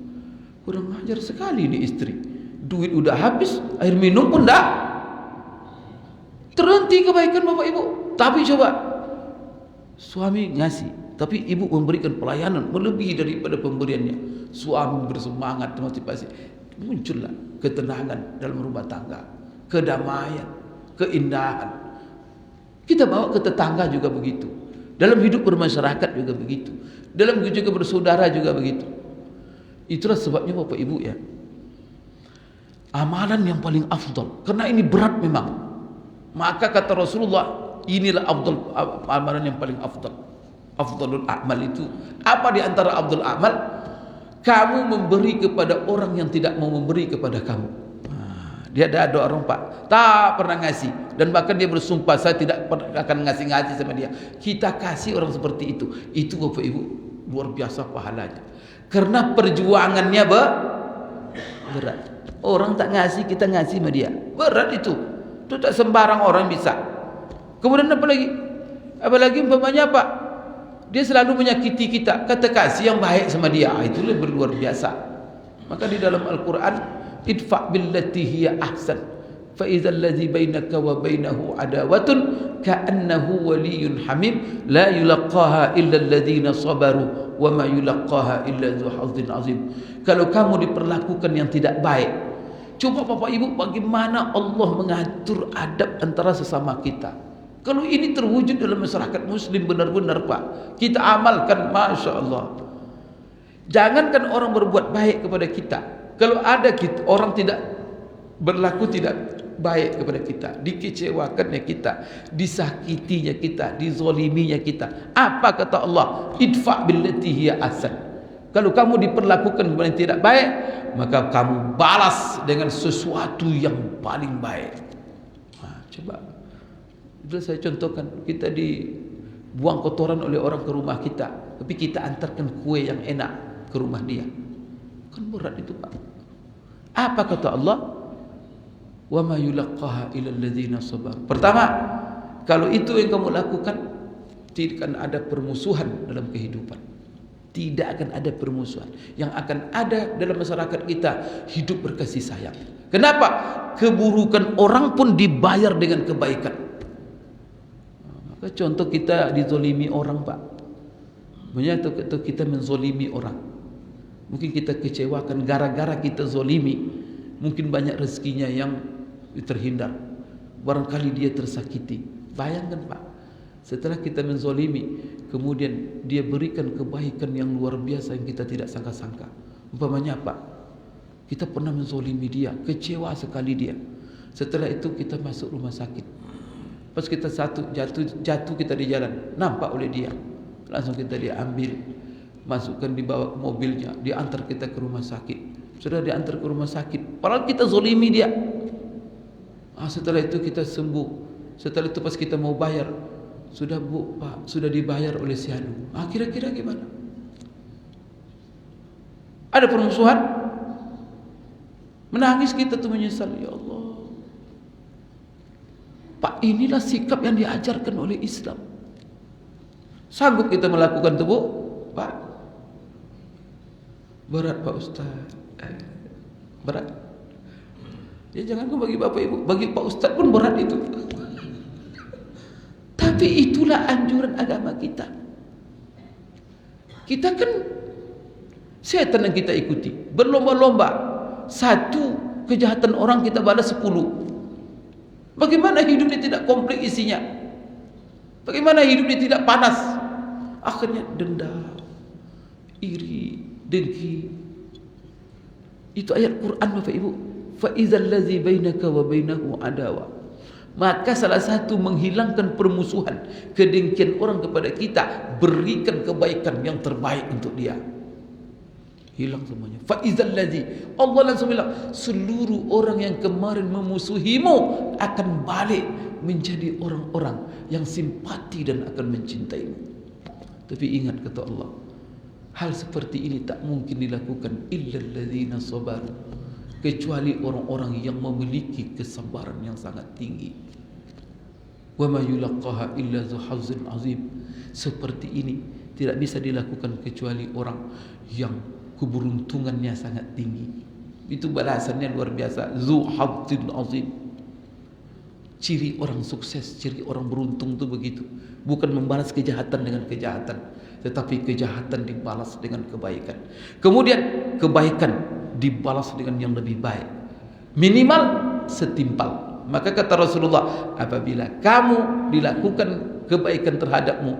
Kurang ajar sekali ini istri. Duit udah habis, air minum pun dah terhenti kebaikan Bapak Ibu. Tapi coba suami ngasih, tapi ibu memberikan pelayanan melebihi daripada pemberiannya. Suami bersemangat, motivasi, muncullah ketenangan dalam rumah tangga, kedamaian, keindahan. Kita bawa ke tetangga juga begitu, dalam hidup bermasyarakat juga begitu, dalam juga bersaudara juga begitu. Itulah sebabnya Bapak Ibu ya, amalan yang paling afdal, karena ini berat memang. Maka kata Rasulullah, inilah amalan yang paling afdal. Afdalul a'mal itu apa di antara afdal amal? Kamu memberi kepada orang yang tidak mau memberi kepada kamu. Dia ada orang Pak tak pernah ngasih, dan bahkan dia bersumpah saya tidak akan ngasih sama dia. Kita kasih orang seperti itu Bapak Ibu luar biasa pahalanya, karena perjuangannya berat. Orang tak ngasih, kita ngasih sama dia, berat itu tak sembarang orang bisa. Kemudian apalagi umpamanya Pak, dia selalu menyakiti kita, kata kasih yang baik sama dia, itu lebih luar biasa. Maka di dalam Al-Quran, idfa' billati hiya ahsan fa idzal ladzi bainaka wa bainahu adawatun ka'annahu waliyyun hamim la yulaqqaha illa alladhina sabaru wa ma yulaqqaha illa dzu hazzin azim. Kalau kamu diperlakukan yang tidak baik, coba Bapak Ibu bagaimana Allah mengatur adab antara sesama kita. Kalau ini terwujud dalam masyarakat muslim benar-benar Pak, kita amalkan, Masya Allah. Jangankan orang berbuat baik kepada kita, kalau ada orang tidak berlaku tidak baik kepada kita, dikecewakannya kita, disakitinya kita, dizoliminya kita, apa kata Allah? Idfa' billati hiya ahsan. Kalau kamu diperlakukan yang tidak baik, maka kamu balas dengan sesuatu yang paling baik. Coba, sudah saya contohkan, kita dibuang kotoran oleh orang ke rumah kita, tapi kita antarkan kue yang enak ke rumah dia, kan berat itu Pak. Apa kata Allah? Wa ma yulaqqaha illa alladzina sabar. Pertama, kalau itu yang kamu lakukan, tidak akan ada permusuhan dalam kehidupan. Tidak akan ada permusuhan. Yang akan ada dalam masyarakat kita hidup berkasih sayang. Kenapa? Keburukan orang pun dibayar dengan kebaikan. Contoh kita dizolimi orang, Pak. Atau kita menzolimi orang. Mungkin kita kecewakan gara-gara kita zolimi. Mungkin banyak rezekinya yang terhindar. Barangkali dia tersakiti. Bayangkan, Pak, setelah kita menzolimi, kemudian dia berikan kebaikan yang luar biasa yang kita tidak sangka-sangka. Umpamanya apa? Kita pernah menzolimi dia, kecewa sekali dia. Setelah itu kita masuk rumah sakit. Pas kita jatuh kita di jalan, nampak oleh dia. Langsung kita diambil, masukkan, dibawa ke mobilnya, diantar kita ke rumah sakit. Sudah diantar ke rumah sakit, padahal kita zolimi dia. Setelah itu kita sembuh. Setelah itu pas kita mau bayar, sudah Bu, Pak, sudah dibayar oleh si Anu. Kira-kira gimana? Ada permusuhan, menangis kita tuh menyesal. Ya Allah, Pak, inilah sikap yang diajarkan oleh Islam. Sanggup kita melakukan itu, Bu? Pak, berat Pak Ustaz. Berat. Ya jangan bagi Bapak Ibu, bagi Pak Ustaz pun berat itu. Tapi itulah anjuran agama kita. Kita kan setan yang kita ikuti, berlomba-lomba. Satu kejahatan orang kita balas 10. Bagaimana hidup ini tidak komplit isinya? Bagaimana hidup ini tidak panas? Akhirnya dendam, iri, dengki. Itu ayat Quran, Bapak Ibu. Fa idzal ladzi bainaka wa bainahu adawa. Maka salah satu menghilangkan permusuhan, kedengkian orang kepada kita, berikan kebaikan yang terbaik untuk dia. Hilang semuanya. Fa idzal ladzi, Allah langsung bilang, seluruh orang yang kemarin memusuhimu akan balik menjadi orang-orang yang simpati dan akan mencintaimu. Tapi ingat, kata Allah, hal seperti ini tak mungkin dilakukan illal ladzina sabaru, kecuali orang-orang yang memiliki kesabaran yang sangat tinggi. Wa ma yulaqqaha illa dzu hazzin azim. Seperti ini tidak bisa dilakukan kecuali orang yang keberuntungannya sangat tinggi. Itu balasannya luar biasa. Dzu hazzin azim. Ciri orang sukses, ciri orang beruntung itu begitu. Bukan membalas kejahatan dengan kejahatan, tetapi kejahatan dibalas dengan kebaikan. Kemudian kebaikan dibalas dengan yang lebih baik, minimal setimpal. Maka kata Rasulullah, apabila kamu dilakukan kebaikan terhadapmu,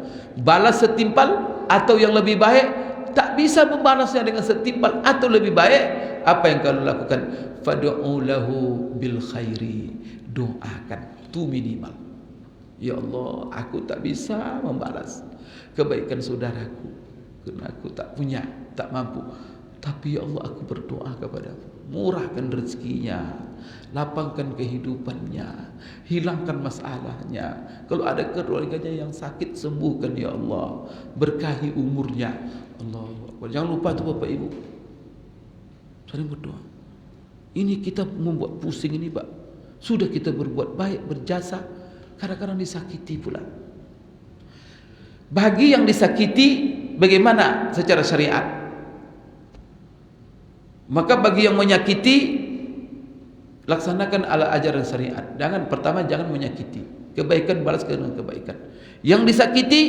balas setimpal atau yang lebih baik, tak bisa membalasnya dengan setimpal atau lebih baik, apa yang kamu lakukan? Fad'u lahu bil khairi, doakan, itu minimal. Ya Allah, aku tak bisa membalas kebaikan saudaraku karena aku tak punya, tak mampu. Tapi ya Allah, aku berdoa kepadamu, murahkan rezekinya, lapangkan kehidupannya, hilangkan masalahnya. Kalau ada keluarganya yang sakit, sembuhkan ya Allah, berkahi umurnya. Allah, jangan lupa itu Bapak Ibu, saling berdoa. Ini kita membuat pusing ini, Pak. Sudah kita berbuat baik, berjasa, kadang-kadang disakiti pula. Bagi yang disakiti, bagaimana secara syariat? Maka bagi yang menyakiti, laksanakan ala ajaran syariat. Pertama jangan menyakiti. Kebaikan balas dengan kebaikan. Yang disakiti,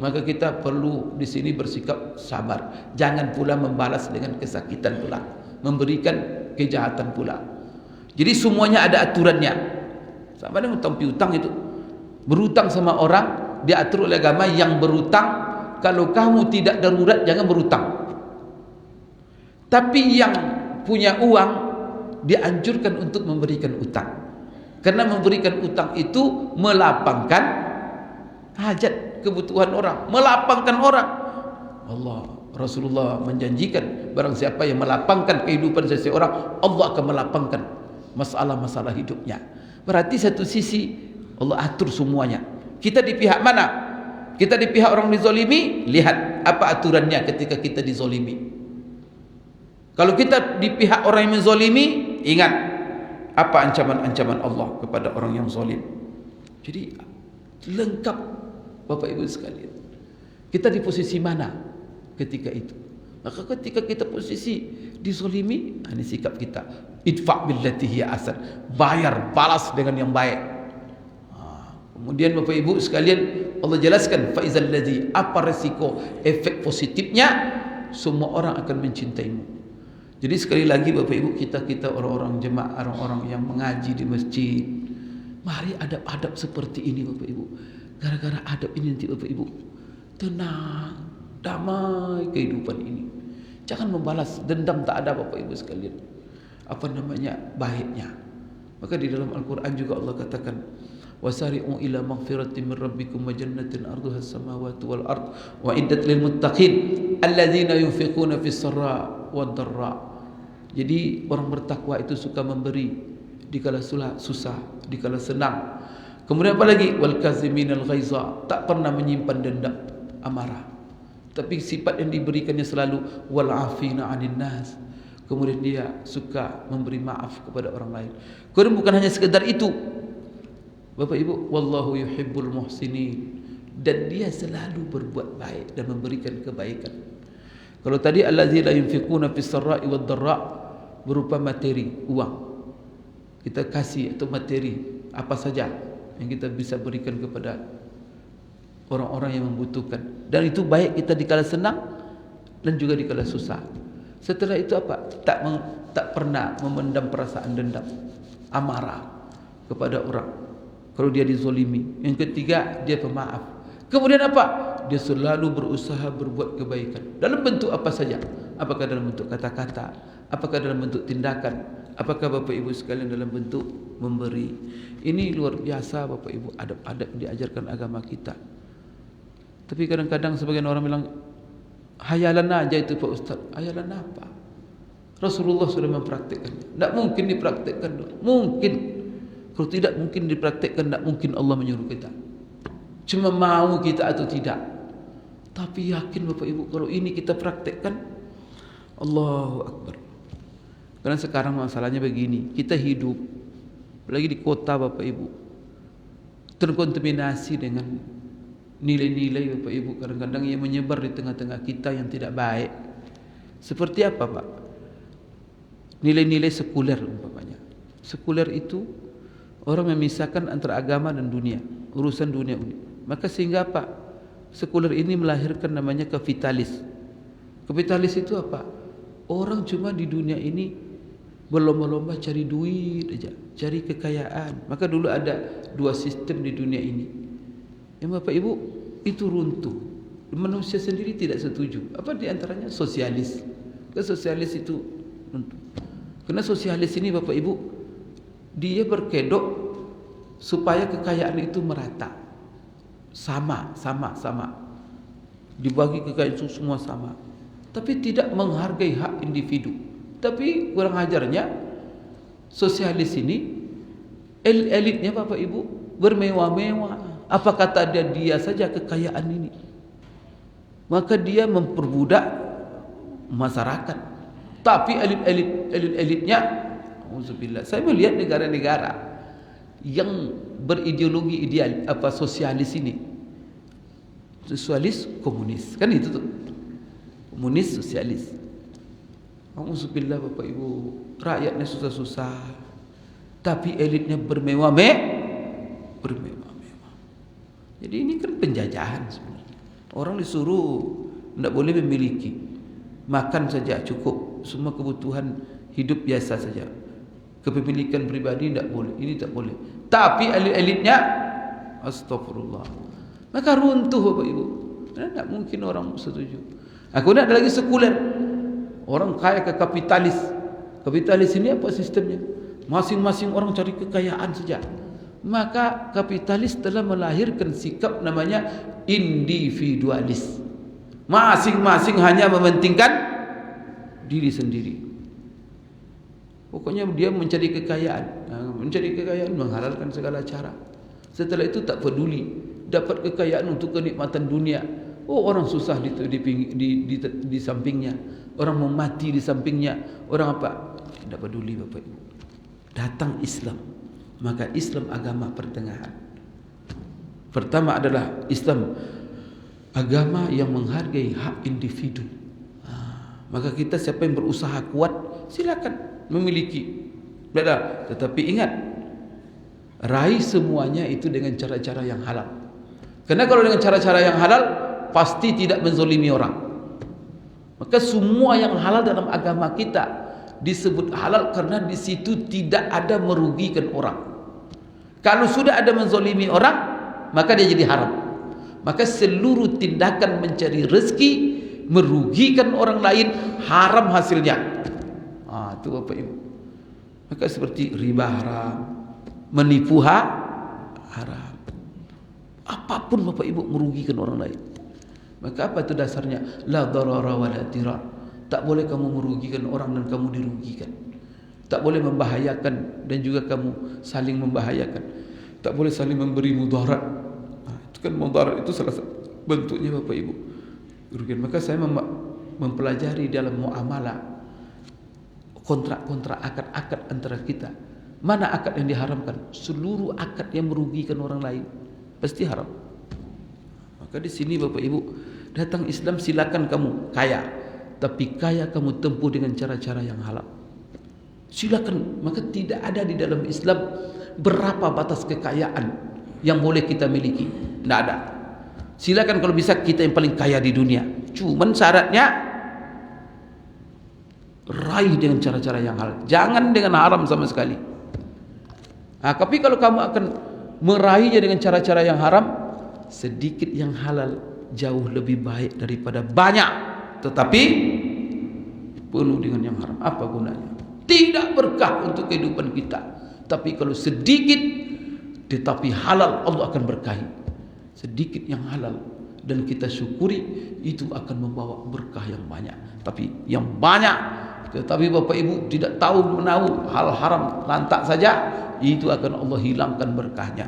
maka kita perlu di sini bersikap sabar. Jangan pula membalas dengan kesakitan pula, memberikan kejahatan pula. Jadi semuanya ada aturannya. Sama dengan utang piutang itu. Berutang sama orang diatur oleh agama. Yang berutang, kalau kamu tidak darurat jangan berutang. Tapi yang punya uang dianjurkan untuk memberikan utang. Karena memberikan utang itu melapangkan hajat, kebutuhan orang, melapangkan orang. Rasulullah menjanjikan, barang siapa yang melapangkan kehidupan seseorang, Allah akan melapangkan masalah-masalah hidupnya. Berarti satu sisi Allah atur semuanya. Kita di pihak mana? Kita di pihak orang dizolimi, lihat apa aturannya ketika kita dizolimi. Kalau kita di pihak orang yang menzolimi, ingat apa ancaman-ancaman Allah kepada orang yang zalim. Jadi lengkap Bapak Ibu sekalian. Kita di posisi mana ketika itu? Maka ketika kita posisi dizolimi, ini sikap kita. Idfa' billati hiya ahsan. Bayar, balas dengan yang baik. Kemudian Bapak Ibu sekalian, Allah jelaskan faizal ladzi, apa resiko efek positifnya, semua orang akan mencintaimu. Jadi sekali lagi Bapak Ibu, kita orang-orang jemaah, orang-orang yang mengaji di masjid, mari adab-adab seperti ini Bapak Ibu. Gara-gara adab ini nanti Bapak Ibu tenang, damai kehidupan ini. Jangan membalas dendam, tak ada Bapak Ibu sekalian. Apa namanya? Baiknya. Maka di dalam Al-Quran juga Allah katakan, wasari'u ila maghfiratin min rabbikum wa jannatin arduha as-samawati wal ard wa iddat lil muttaqin alladzina yunfiquna fis sarra wad dharra. Jadi orang bertakwa itu suka memberi dikala susah, dikala senang. Kemudian apa lagi? Wal kaziminal ghaiza, tak pernah menyimpan dendam, amarah. Tapi sifat yang diberikannya selalu wal afina 'anil nas. Kemudian dia suka memberi maaf kepada orang lain. Kemudian bukan hanya sekedar itu, Bapak Ibu, wallahu yuhibbul muhsinin, dan dia selalu berbuat baik dan memberikan kebaikan. Kalau tadi allazina yunfiquna fis sarra'i wad dharra berupa materi, uang. Kita kasih atau materi apa saja yang kita bisa berikan kepada orang-orang yang membutuhkan. Dan itu baik kita dikala senang dan juga dikala susah. Setelah itu apa? Tak pernah memendam perasaan dendam, amarah kepada orang kalau dia dizolimi. Yang ketiga, dia pemaaf. Kemudian apa? Dia selalu berusaha berbuat kebaikan dalam bentuk apa saja. Apakah dalam bentuk kata-kata, apakah dalam bentuk tindakan, apakah Bapak Ibu sekalian dalam bentuk memberi. Ini luar biasa Bapak Ibu, adab-adab yang diajarkan agama kita. Tapi kadang-kadang sebagian orang bilang, hayalan aja itu Pak Ustaz. Hayalan apa? Rasulullah sudah mempraktikkan. Tak mungkin dipraktikkan. Mungkin. Kalau tidak mungkin dipraktikkan, tak mungkin Allah menyuruh kita. Cuma mau kita atau tidak. Tapi yakin Bapak Ibu, kalau ini kita praktikkan, Allahu Akbar. Karena sekarang masalahnya begini, kita hidup lagi di kota Bapak Ibu, terkontaminasi dengan nilai-nilai Bapak Ibu kadang-kadang yang menyebar di tengah-tengah kita yang tidak baik. Seperti apa Pak? Nilai-nilai sekuler umpamanya. Sekuler itu orang memisahkan antara agama dan dunia, urusan dunia ini. Maka sehingga apa? Sekuler ini melahirkan namanya kapitalis. Kapitalis itu apa? Orang cuma di dunia ini berlomba-lomba cari duit aja, cari kekayaan. Maka dulu ada dua sistem di dunia ini. Yang Bapak Ibu itu runtuh. Manusia sendiri tidak setuju. Apa di antaranya? Sosialis. Sosialis itu runtuh. Karena sosialis ini Bapak Ibu, dia berkedok supaya kekayaan itu merata. Sama. Dibagi kekayaan itu semua sama. Tapi tidak menghargai hak individu. Tapi kurang ajarnya sosialis ini, elit-elitnya Bapak Ibu bermewah-mewah. Apa kata dia saja kekayaan ini, maka dia memperbudak masyarakat. Tapi elit-elitnya, auzubillah, saya melihat negara-negara yang berideologi ideal sosialis ini, sosialis komunis, kan itu tuh, komunis sosialis. Auzubillah Bapak Ibu, rakyatnya susah-susah, tapi elitnya bermewah-mewah. Jadi ini kan penjajahan sebenarnya. Orang disuruh tidak boleh memiliki, makan saja cukup, semua kebutuhan hidup biasa saja. Kepemilikan pribadi tidak boleh, ini tak boleh. Tapi elit-elitnya, astagfirullah, maka runtuh Bapak Ibu. Karena tidak mungkin orang setuju. Kemudian ada lagi sekuler, orang kaya ke kapitalis. Kapitalis ini apa sistemnya? Masing-masing orang cari kekayaan saja. Maka kapitalis telah melahirkan sikap namanya individualis. Masing-masing hanya mementingkan diri sendiri. Pokoknya dia mencari kekayaan, menghalalkan segala cara. Setelah itu tak peduli dapat kekayaan untuk kenikmatan dunia. Oh, orang susah di sampingnya, orang mau mati di sampingnya, orang apa? Tidak peduli Bapak Ibu. Datang Islam, maka Islam agama pertengahan. Pertama adalah Islam agama yang menghargai hak individu. Maka kita siapa yang berusaha kuat, silakan memiliki. Tetapi ingat, raih semuanya itu dengan cara-cara yang halal. Karena kalau dengan cara-cara yang halal pasti tidak menzolimi orang. Maka semua yang halal dalam agama kita disebut halal karena di situ tidak ada merugikan orang. Kalau sudah ada menzolimi orang, maka dia jadi haram. Maka seluruh tindakan mencari rezeki merugikan orang lain haram hasilnya. Itu Bapak Ibu. Maka seperti riba haram, menipu haram. Apapun Bapak Ibu merugikan orang lain. Maka apa itu dasarnya? La darara wa la dirar. Tak boleh kamu merugikan orang dan kamu dirugikan. Tak boleh membahayakan dan juga kamu saling membahayakan. Tak boleh saling memberi mudarat. Itu kan mudarat itu salah satu bentuknya Bapak Ibu. Maka saya mempelajari dalam muamalah kontrak-kontrak, akad-akad antara kita. Mana akad yang diharamkan? Seluruh akad yang merugikan orang lain pasti haram. Maka di sini Bapak Ibu, datang Islam silakan kamu kaya, tapi kaya kamu tempuh dengan cara-cara yang halal. Silakan. Maka tidak ada di dalam Islam berapa batas kekayaan yang boleh kita miliki. Tidak ada. Silakan kalau bisa kita yang paling kaya di dunia. Cuman syaratnya raih dengan cara-cara yang halal. Jangan dengan haram sama sekali. Tapi kalau kamu akan meraihnya dengan cara-cara yang haram, sedikit yang halal jauh lebih baik daripada banyak tetapi penuh dengan yang haram. Apa gunanya? Tidak berkah untuk kehidupan kita. Tapi kalau sedikit tetapi halal, Allah akan berkahi. Sedikit yang halal dan kita syukuri, itu akan membawa berkah yang banyak. Tapi yang banyak tetapi Bapak Ibu tidak tahu menahu hal haram lantak saja, itu akan Allah hilangkan berkahnya.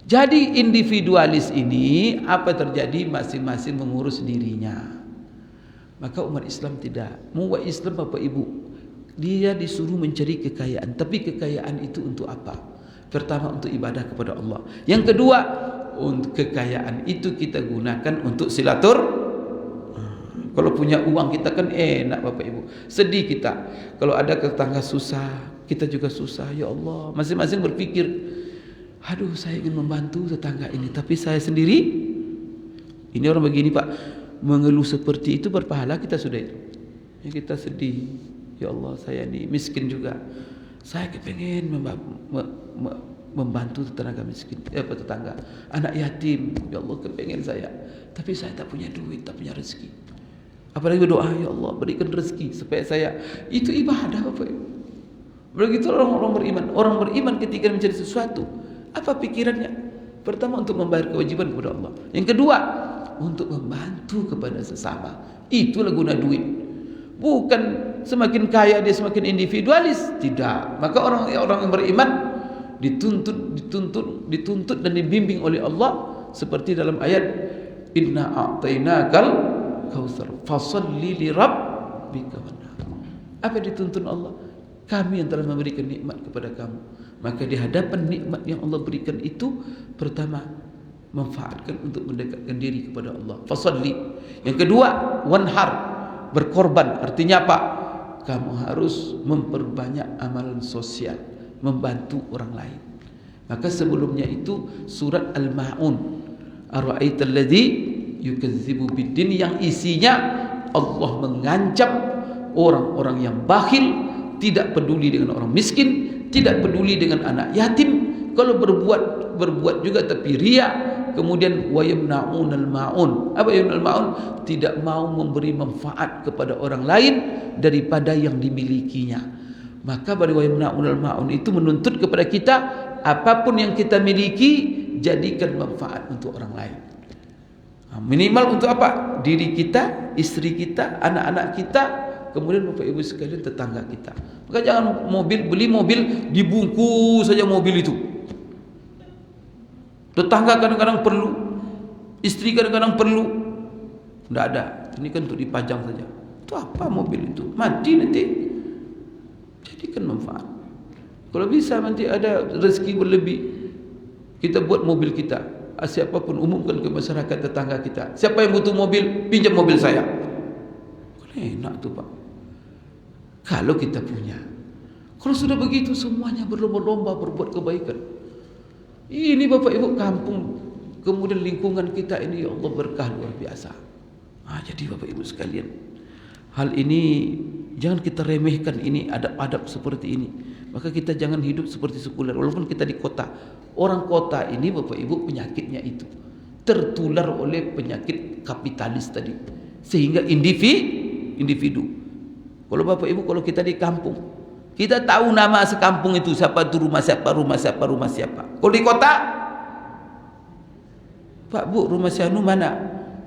Jadi individualis ini apa terjadi? Masing-masing mengurus dirinya. Maka umat Islam tidak. Umat Islam Bapak Ibu, dia disuruh mencari kekayaan. Tapi kekayaan itu untuk apa? Pertama untuk ibadah kepada Allah. Yang kedua, untuk kekayaan itu kita gunakan untuk silatur. Kalau punya uang kita kan enak Bapak Ibu. Sedih kita kalau ada tetangga susah, kita juga susah. Ya Allah, masing-masing berpikir, aduh saya ingin membantu tetangga ini, tapi saya sendiri. Ini orang begini Pak, mengeluh seperti itu berpahala kita sudah itu. Ya kita sedih. Ya Allah, saya ini miskin juga. Saya kepengen membantu tetangga miskin, tetangga anak yatim. Ya Allah, kepengen saya, tapi saya tak punya duit, tak punya rezeki. Apalagi doa, ya Allah berikan rezeki supaya saya. Itu ibadah Bapak Ibu. Begitu orang-orang beriman. Orang beriman ketika mencari sesuatu, apa pikirannya? Pertama untuk membayar kewajiban kepada Allah. Yang kedua untuk membantu kepada sesama. Itulah guna duit. Bukan semakin kaya dia semakin individualis. Tidak. Maka orang yang beriman dituntut dan dibimbing oleh Allah seperti dalam ayat Inna a'tainakal kautsar fasalli li rabbika wanhar. Apa dituntun Allah? Kami yang telah memberikan nikmat kepada kamu. Maka di hadapan nikmat yang Allah berikan itu, pertama manfaatkan untuk mendekatkan diri kepada Allah. Fasalli. Yang kedua, wanhar, berkorban. Artinya apa? Kamu harus memperbanyak amalan sosial, membantu orang lain. Maka sebelumnya itu surat Al-Ma'un. Ara'aital ladzi yukadzibu biddin, yang isinya Allah mengancam orang-orang yang bakhil, tidak peduli dengan orang miskin, tidak peduli dengan anak yatim. Kalau berbuat juga tapi riya. Kemudian wa yamna'unal ma'un. Apa yamna'unal ma'un? Tidak mau memberi manfaat kepada orang lain daripada yang dimilikinya. Maka pada wa yamna'unal ma'un itu menuntut kepada kita, apapun yang kita miliki jadikan manfaat untuk orang lain. Minimal untuk apa? Diri kita, istri kita, anak-anak kita, kemudian Bapak Ibu sekalian tetangga kita. Maka jangan beli mobil dibungkus saja mobil itu. Tetangga kadang-kadang perlu, istri kadang-kadang perlu. Tidak ada. Ini kan untuk dipajang saja. Itu apa mobil itu? Mati nanti. Jadikan manfaat. Kalau bisa nanti ada rezeki berlebih, kita buat mobil kita. Siapapun umumkan ke masyarakat tetangga kita. Siapa yang butuh mobil, pinjam mobil saya. Enak tuh Pak. Kalau kita punya. Kalau sudah begitu semuanya berlomba-lomba berbuat kebaikan. Ini Bapak Ibu kampung, kemudian lingkungan kita ini, ya Allah, berkah luar biasa. Jadi Bapak Ibu sekalian, hal ini jangan kita remehkan. Ini adab-adab seperti ini. Maka kita jangan hidup seperti sekuler. Walaupun kita di kota, orang kota ini Bapak Ibu penyakitnya itu tertular oleh penyakit kapitalis tadi, sehingga individu. Kalau Bapak Ibu, kalau kita di kampung, kita tahu nama sekampung itu, siapa itu rumah siapa. Kalau di kota, Pak Bu, rumah si Anu mana?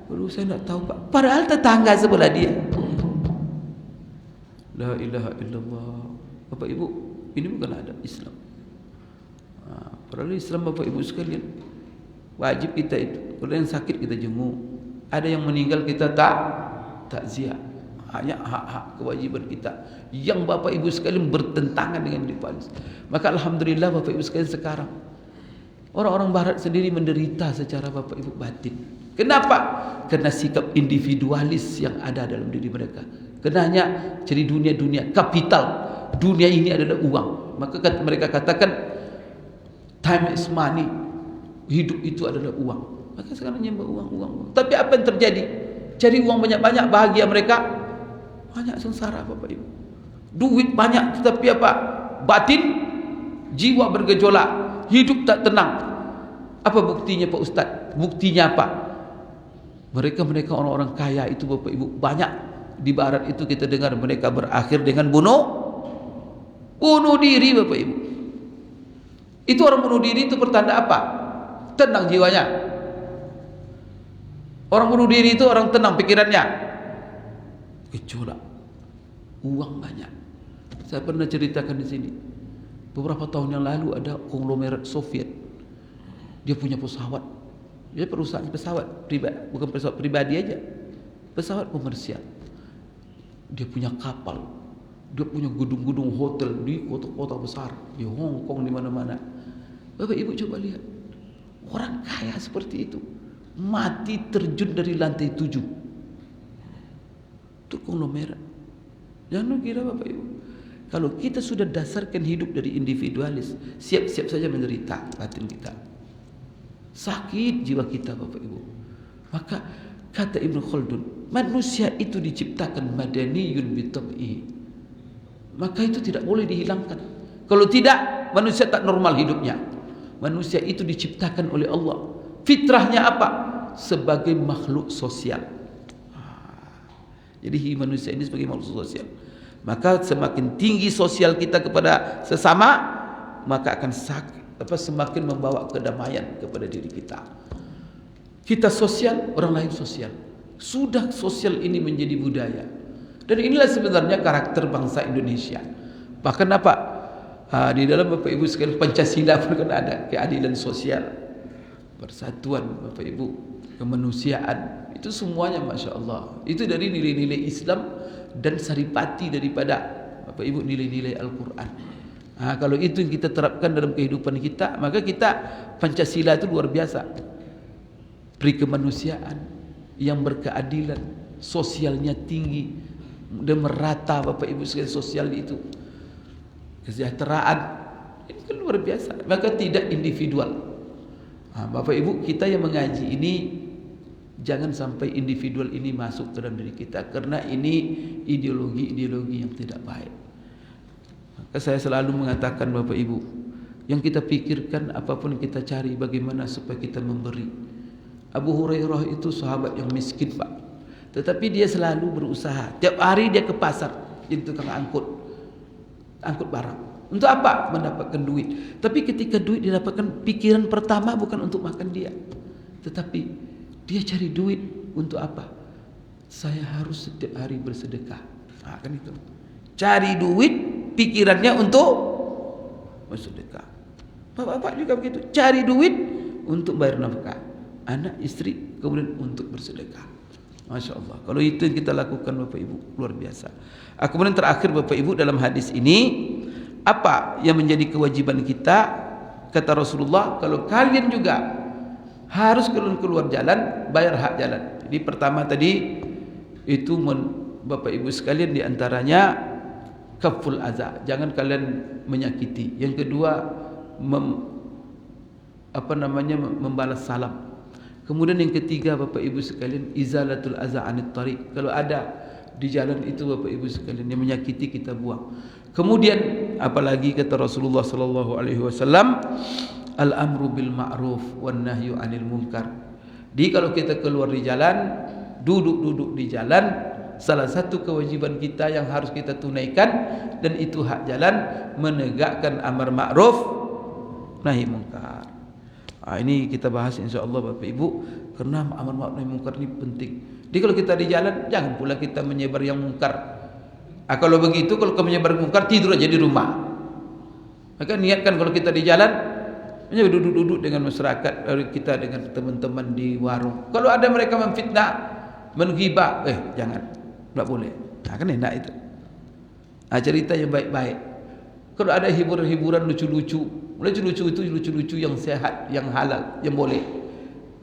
Aduh, saya tidak tahu Pak. Padahal tetangga sebelah dia. La ilaha illallah. Bapak Ibu, ini bukan adab Islam. Padahal Islam Bapak Ibu sekalian, wajib kita itu. Kalau yang sakit kita jenguk, ada yang meninggal kita takziah. Hanya hak-hak kewajiban kita yang Bapak Ibu sekalian bertentangan dengan individualis. Maka alhamdulillah Bapak Ibu sekalian, sekarang orang-orang barat sendiri menderita secara Bapak Ibu batin. Kenapa? Karena sikap individualis yang ada dalam diri mereka. Kenanya jadi dunia kapital. Dunia ini adalah uang. Maka mereka katakan time is money. Hidup itu adalah uang. Maka sekarang nyembah uang. Tapi apa yang terjadi? Cari uang banyak-banyak, bahagia mereka, banyak sengsara Bapak Ibu. Duit banyak tetapi apa? Batin, jiwa bergejolak, hidup tak tenang. Apa buktinya Pak Ustaz? Buktinya apa? Mereka orang-orang kaya itu Bapak Ibu, banyak di barat itu kita dengar mereka berakhir dengan bunuh diri Bapak Ibu. Itu orang bunuh diri itu pertanda apa? Tenang jiwanya. Orang bunuh diri itu orang tenang pikirannya. Gejolak. Uang banyak. Saya pernah ceritakan di sini. Beberapa tahun yang lalu ada konglomerat Soviet. Dia punya pesawat. Dia perusahaan pesawat pribadi, bukan pesawat pribadi aja. Pesawat komersial. Dia punya kapal. Dia punya gedung-gedung hotel di kota-kota besar, di Hong Kong, di mana-mana. Bapak Ibu coba lihat. Orang kaya seperti itu mati terjun dari lantai 7. Itu konglomerat. Jangan kira Bapak Ibu, kalau kita sudah dasarkan hidup dari individualis, siap-siap saja menderita batin kita, sakit jiwa kita Bapak Ibu. Maka kata Ibnu Khaldun, manusia itu diciptakan madaniyun bitab'i. Maka itu tidak boleh dihilangkan. Kalau tidak, manusia tak normal hidupnya. Manusia itu diciptakan oleh Allah. Fitrahnya apa? Sebagai makhluk sosial. Jadi manusia ini sebagai makhluk sosial. Maka semakin tinggi sosial kita kepada sesama, maka akan semakin membawa kedamaian kepada diri kita. Kita sosial, orang lain sosial. Sudah sosial ini menjadi budaya. Dan inilah sebenarnya karakter bangsa Indonesia. Bahkan apa? Di dalam Bapak Ibu sekalian Pancasila pun kan ada keadilan sosial, persatuan Bapak Ibu, kemanusiaan. Itu semuanya Masya Allah. Itu dari nilai-nilai Islam dan saripati daripada Bapak Ibu nilai-nilai Al-Quran. Kalau itu yang kita terapkan dalam kehidupan kita, maka kita Pancasila itu luar biasa. Peri kemanusiaan yang berkeadilan, sosialnya tinggi dan merata Bapak Ibu sekalian sosial itu. Kesejahteraan ini kan luar biasa. Maka tidak individual. Bapak Ibu, kita yang mengaji ini jangan sampai individual ini masuk ke dalam diri kita, karena ini ideologi-ideologi yang tidak baik. Maka saya selalu mengatakan Bapak Ibu, yang kita pikirkan apapun kita cari bagaimana supaya kita memberi. Abu Hurairah itu sahabat yang miskin Pak, tetapi dia selalu berusaha. Tiap hari dia ke pasar jadi tukang angkut barang. Untuk apa? Mendapatkan duit. Tapi ketika duit didapatkan, pikiran pertama bukan untuk makan dia, tetapi dia cari duit untuk apa? Saya harus setiap hari bersedekah. Kan itu. Cari duit, pikirannya untuk bersedekah. Bapak-bapak juga begitu. Cari duit untuk bayar nafkah anak, istri, kemudian untuk bersedekah. Masya Allah. Kalau itu yang kita lakukan Bapak Ibu, luar biasa. Kemudian terakhir Bapak Ibu, dalam hadis ini apa yang menjadi kewajiban kita? Kata Rasulullah, kalau kalian juga harus keluar jalan, bayar hak jalan. Jadi pertama tadi itu Bapak Ibu sekalian, diantaranya kaful adza, jangan kalian menyakiti. Yang kedua membalas salam. Kemudian yang ketiga Bapak Ibu sekalian, izalatul adza anit tariq. Kalau ada di jalan itu Bapak Ibu sekalian yang menyakiti, kita buang. Kemudian apalagi kata Rasulullah sallallahu alaihi wasallam, al-amru bil ma'ruf wan nahyu 'anil munkar. Jadi kalau kita keluar di jalan, duduk di jalan, salah satu kewajiban kita yang harus kita tunaikan, dan itu hak jalan, menegakkan amar ma'ruf nahi munkar. Ini kita bahas insya-Allah Bapak Ibu, karena amar ma'ruf nahi munkar ini penting. Jadi kalau kita di jalan, jangan pula kita menyebar yang munkar. Kalau begitu, kalau kita menyebar munkar, tidur aja di rumah. Maka niatkan kalau kita di jalan, duduk-duduk dengan masyarakat kita, dengan teman-teman di warung. Kalau ada mereka memfitnah, menghibah, jangan, tak boleh. Kan enak itu. Cerita yang baik-baik. Kalau ada hiburan-hiburan lucu-lucu itu lucu-lucu yang sehat, yang halal, yang boleh.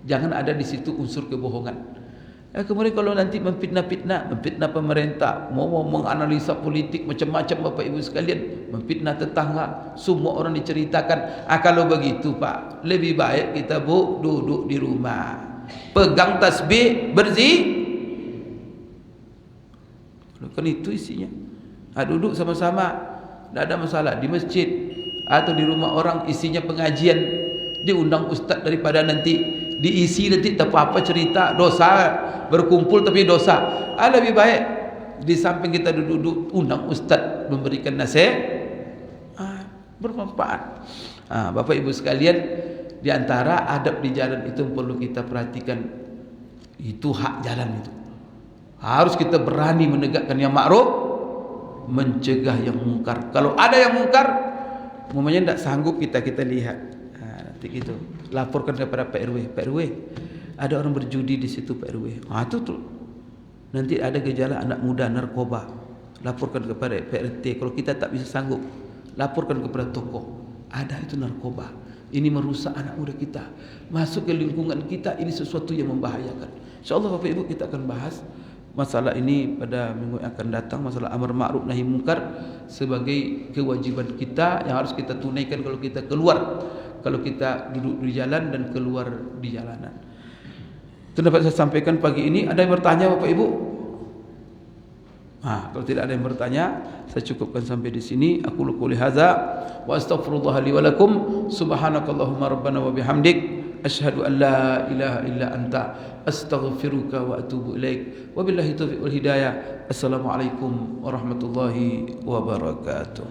Jangan ada di situ unsur kebohongan. Kemudian kalau nanti memfitnah pemerintah, mau menganalisa politik macam-macam Bapak Ibu sekalian, memfitnah tetangga, semua orang diceritakan. Kalau begitu Pak, lebih baik kita duduk di rumah, pegang tasbih, kan itu isinya. Duduk sama-sama, tidak ada masalah. Di masjid atau di rumah orang isinya pengajian, diundang ustaz, daripada nanti diisi nanti tak apa-apa cerita dosa, berkumpul tapi dosa. Lebih baik di samping kita duduk, undang ustaz memberikan nasihat, bermanfaat. Bapak Ibu sekalian, di antara adab di jalan itu perlu kita perhatikan, itu hak jalan itu. Harus kita berani menegakkan yang ma'ruf, mencegah yang mungkar. Kalau ada yang mungkar, umumnya tidak sanggup kita lihat. Nanti gitu, laporkan kepada Pak RW. Pak RW, ada orang berjudi di situ Pak RW. Itu tuh. Nanti ada gejala anak muda narkoba, laporkan kepada Pak RT. Kalau kita tak bisa sanggup, laporkan kepada tokoh. Ada itu narkoba. Ini merusak anak muda kita, masuk ke lingkungan kita. Ini sesuatu yang membahayakan. InsyaAllah Bapak Ibu, kita akan bahas masalah ini pada minggu yang akan datang. Masalah amar ma'ruf nahi munkar sebagai kewajiban kita yang harus kita tunaikan kalau kita keluar, kalau kita duduk di jalan dan keluar di jalanan. Itu dapat saya sampaikan pagi ini. Ada yang bertanya Bapak Ibu? Kalau tidak ada yang bertanya, saya cukupkan sampai di sini. Aku qouli hadza wa astaghfirullah li wa lakum. Subhanakallahumma rabbana wa bihamdik, asyhadu an la ilaha illa anta, astaghfiruka wa atubu ilaik. Wabillahi taufiq wal hidayah. Assalamualaikum warahmatullahi wabarakatuh.